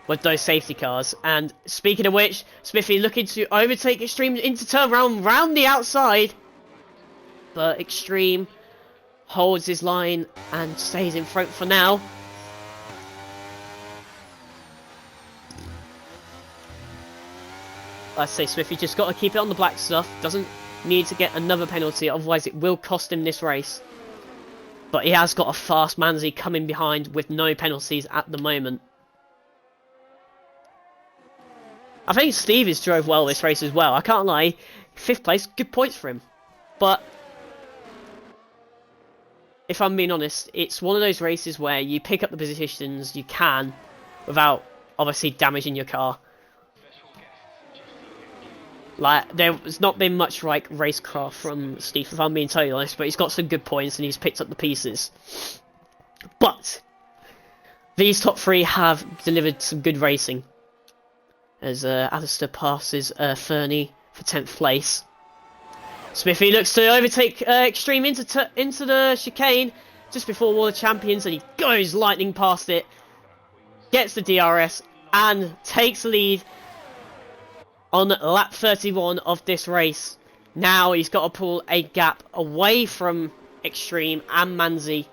with those safety cars. And speaking of which, Smithy looking to overtake Extreme into turn round the outside. But Extreme holds his line and stays in front for now. Like I say, Smithy just got to keep it on the black stuff. Doesn't need to get another penalty, otherwise it will cost him this race. But he has got a fast Manzi coming behind with no penalties at the moment. I think Stevie's drove well this race as well. I can't lie. 5th place, good points for him. But if I'm being honest, it's one of those races where you pick up the positions you can without obviously damaging your car. Like, there's not been much like racecraft from Steve, if I'm being totally honest, but he's got some good points and he's picked up the pieces. But these top 3 have delivered some good racing. As Alistair passes Fernie for 10th place. Smithy looks to overtake Extreme into the chicane just before Wall of Champions, and he goes lightning past it, gets the DRS, and takes the lead on lap 31 of this race. Now he's got to pull a gap away from Extreme and Manzi,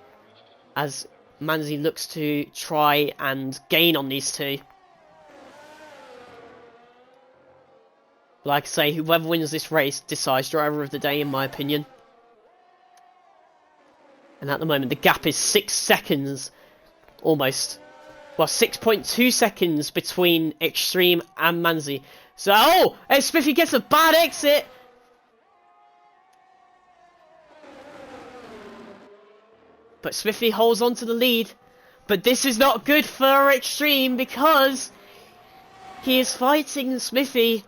as Manzi looks to try and gain on these two. Like I say, whoever wins this race decides driver of the day, in my opinion. And at the moment, the gap is 6 seconds, almost. Well, 6.2 seconds between Extreme and Manzi. So, oh! And Smithy gets a bad exit! But Smithy holds on to the lead. But this is not good for Extreme because he is fighting Smithy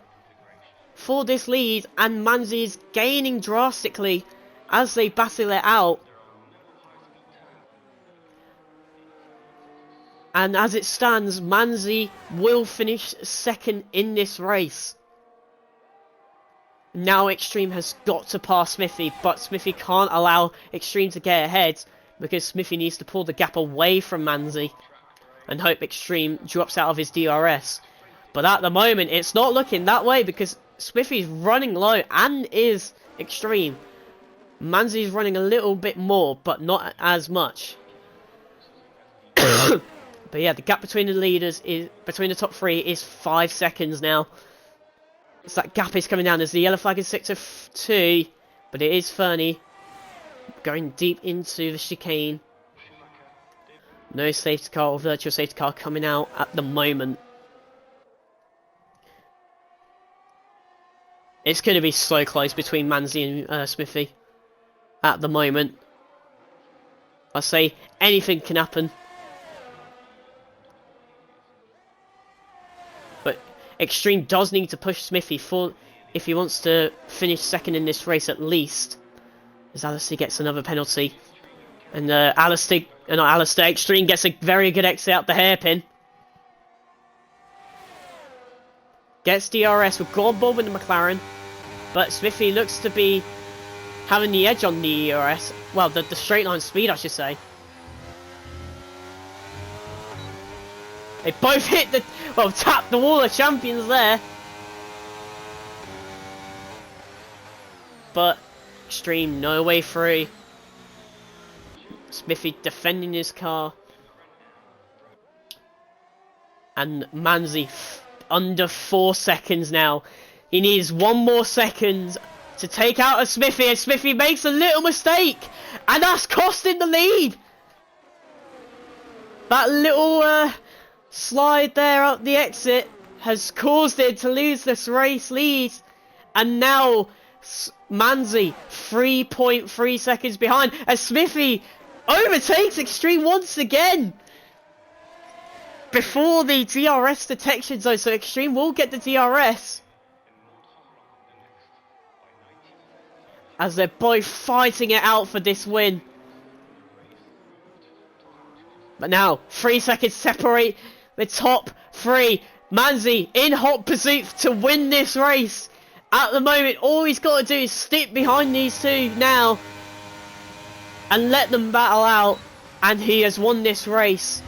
for this lead, and Manzi is gaining drastically as they battle it out. And as it stands, Manzi will finish second in this race. Now Extreme has got to pass Smithy, but Smithy can't allow Extreme to get ahead because Smithy needs to pull the gap away from Manzi and hope Extreme drops out of his DRS. But at the moment, it's not looking that way because Smithy's running low and is Extreme. Manzi's running a little bit more, but not as much. But yeah, the gap between the leaders between the top 3 is 5 seconds now. So that gap is coming down. There's the yellow flag in sector 2, but it is Fernie going deep into the chicane. No safety car or virtual safety car coming out at the moment. It's going to be so close between Manzi and Smithy at the moment. I say anything can happen. But Extreme does need to push Smithy for if he wants to finish second in this race at least. As Alistair gets another penalty. And Extreme gets a very good exit out the hairpin. Gets DRS with Goldbob in the McLaren. But Smithy looks to be having the edge on the DRS. Well, the straight line speed, I should say. They both hit the... Well, tapped the Wall of Champions there. But Extreme, no way through. Smithy defending his car. And Manzi under 4 seconds now. He needs 1 more second to take out a Smithy, and Smithy makes a little mistake, and that's costing the lead. That little slide there up the exit has caused it to lose this race lead, and now Manzi 3.3 seconds behind as Smithy overtakes Extreme once again before the DRS detection zone, so Extreme will get the DRS as they're both fighting it out for this win. But now, 3 seconds separate the top 3. Manzi in hot pursuit to win this race. At the moment, all he's got to do is stick behind these two now and let them battle out, and he has won this race.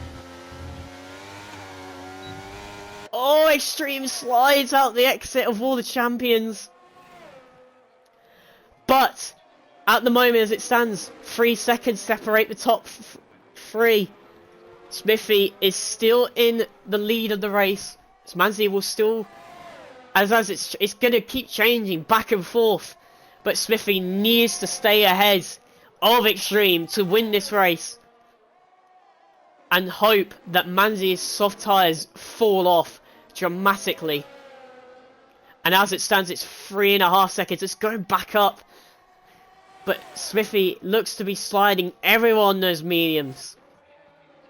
Oh, Extreme slides out the exit of all the champions. But at the moment, as it stands, 3 seconds separate the top 3. Smithy is still in the lead of the race. Manzi will still, as it's going to keep changing back and forth. But Smithy needs to stay ahead of Extreme to win this race. And hope that Manzi's soft tyres fall off dramatically. And as it stands, it's 3.5 seconds. It's going back up. But Smithy looks to be sliding everyone those mediums.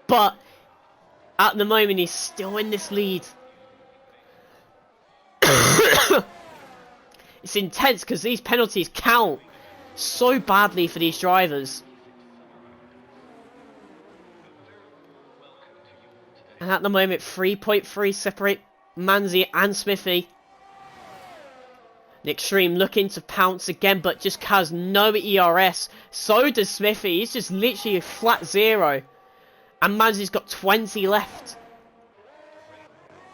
But at the moment, he's still in this lead. It's intense because these penalties count so badly for these drivers. And at the moment, 3.3 separate Manzi and Smithy. Extreme looking to pounce again, but just has no ERS. So does Smithy. He's just literally a flat 0. And Manzi's got 20 left.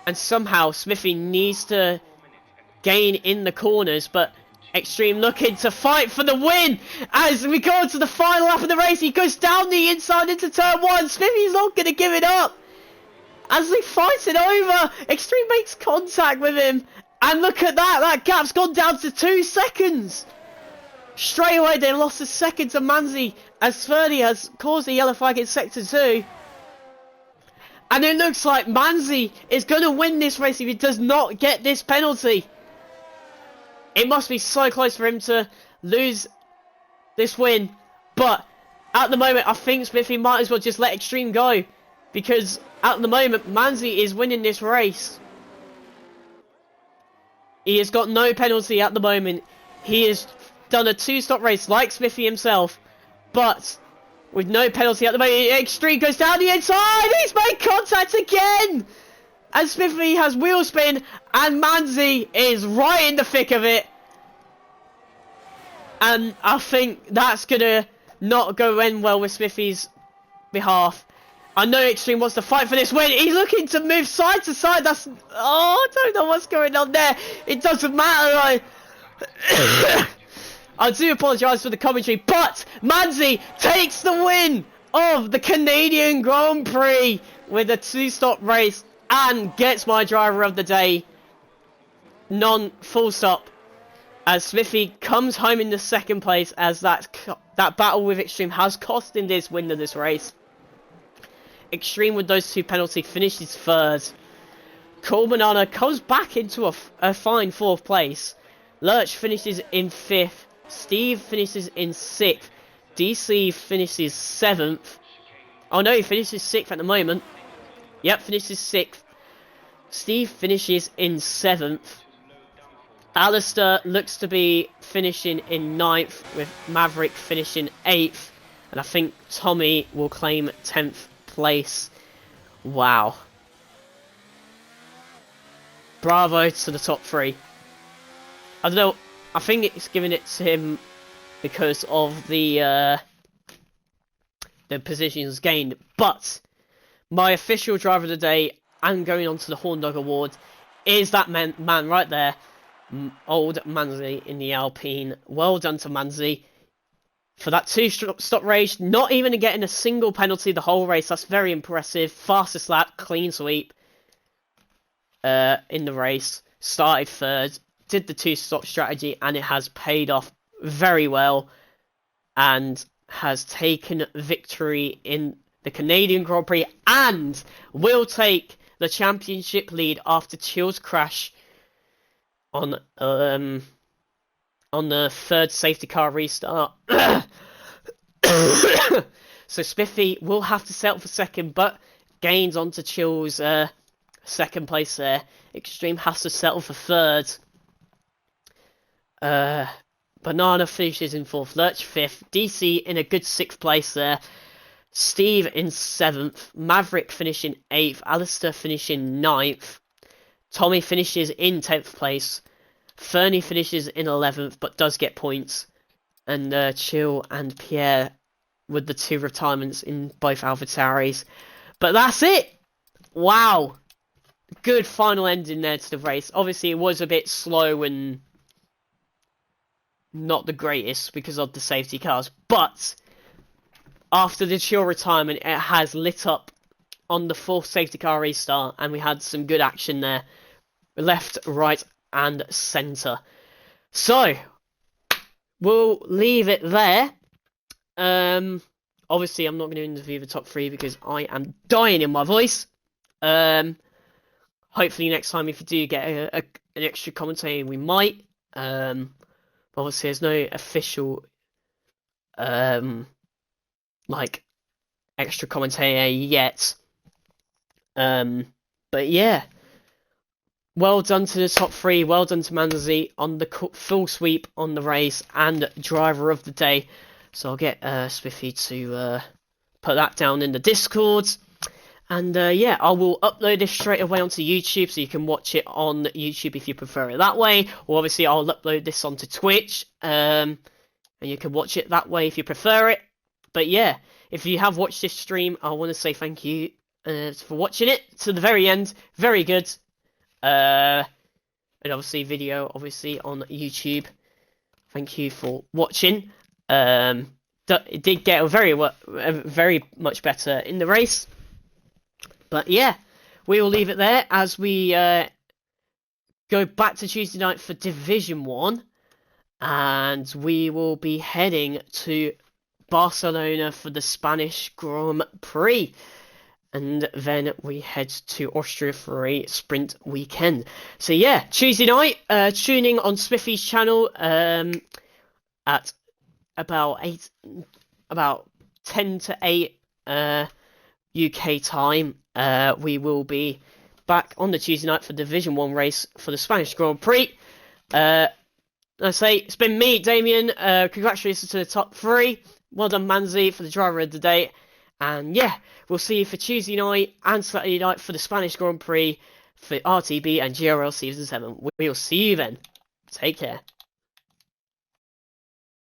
And somehow Smithy needs to gain in the corners, but Extreme looking to fight for the win. As we go to the final lap of the race, he goes down the inside into turn 1. Smithy's not going to give it up. As they fight it over, Extreme makes contact with him. And look at that, that gap's gone down to 2 seconds. Straight away, they lost a second to Manzi, as Smithy has caused a yellow flag in Sector 2. And it looks like Manzi is going to win this race if he does not get this penalty. It must be so close for him to lose this win. But at the moment, I think Smithy might as well just let Extreme go. Because at the moment, Manzi is winning this race. He has got no penalty at the moment. He has done a 2-stop race like Smithy himself. But with no penalty at the moment, Extreme goes down the inside. He's made contact again. And Smithy has wheel spin. And Manzi is right in the thick of it. And I think that's going to not go in well with Smithy's behalf. I know Extreme wants to fight for this win. He's looking to move side to side. That's... Oh, I don't know what's going on there. It doesn't matter though. I do apologise for the commentary, but Manzi takes the win of the Canadian Grand Prix with a 2-stop race and gets my driver of the day. Full stop. As Smithy comes home in the 2nd place, as that battle with Extreme has cost him this win of this race. Extreme with those 2 penalties finishes 3rd. Colbanana comes back into a fine 4th place. Lurch finishes in 5th. Steve finishes in 6th. DC finishes 7th. Oh no, he finishes 6th at the moment. Yep, finishes 6th. Steve finishes in 7th. Alistair looks to be finishing in 9th, with Maverick finishing 8th. And I think Tommy will claim 10th place. Wow. Bravo to the top 3. I don't know, I think it's giving it to him because of the positions gained. But my official driver of the day, and going on to the Horn Dog Award, is that man right there. Old Manzi in the Alpine. Well done to Manzi for that 2-stop race, not even getting a single penalty the whole race. That's very impressive. Fastest lap, clean sweep in the race. Started 3rd, did the 2-stop strategy, and it has paid off very well, and has taken victory in the Canadian Grand Prix, and will take the championship lead after Chill's crash on the 3rd safety car restart. So Smithy will have to settle for 2nd, but gains onto Chill's 2nd place there. Extreme has to settle for 3rd. Banana finishes in 4th. Lurch 5th. DC in a good 6th place there. Steve in 7th, Maverick finishing 8th, Alistair finishing 9th, Tommy finishes in 10th place, Fernie finishes in 11th but does get points, and Chill and Pierre with the 2 retirements in both AlphaTauris. But that's it! Wow! Good final ending there to the race. Obviously it was a bit slow and not the greatest because of the safety cars, but after the Chill retirement it has lit up on the 4th safety car restart, and we had some good action there. Left, right and centre. So we'll leave it there. Obviously I'm not going to interview the top 3 because I am dying in my voice. Hopefully next time, if you do get an extra commentator, we might. Obviously there's no official like extra commentator yet. But yeah, well done to the top 3, well done to Manzi on the full sweep on the race and driver of the day. So I'll get Smithy to put that down in the Discord. And yeah, I will upload this straight away onto YouTube, so you can watch it on YouTube if you prefer it that way. Or obviously I'll upload this onto Twitch, and you can watch it that way if you prefer it. But yeah, if you have watched this stream, I want to say thank you for watching it to the very end. Very good. And obviously video, obviously on YouTube. Thank you for watching. It did get very much better in the race. But yeah, we will leave it there as we go back to Tuesday night for Division 1. And we will be heading to Barcelona for the Spanish Grand Prix. And then we head to Austria for a sprint weekend. So yeah, Tuesday night, tuning on Smithy's channel at about 10 to 8 UK time. We will be back on the Tuesday night for Division 1 race for the Spanish Grand Prix. I say, it's been me, Damien. Congratulations to the top 3. Well done, Manzi, for the driver of the day. And yeah, we'll see you for Tuesday night and Saturday night for the Spanish Grand Prix for RTB and GRL Season 7. We'll see you then. Take care.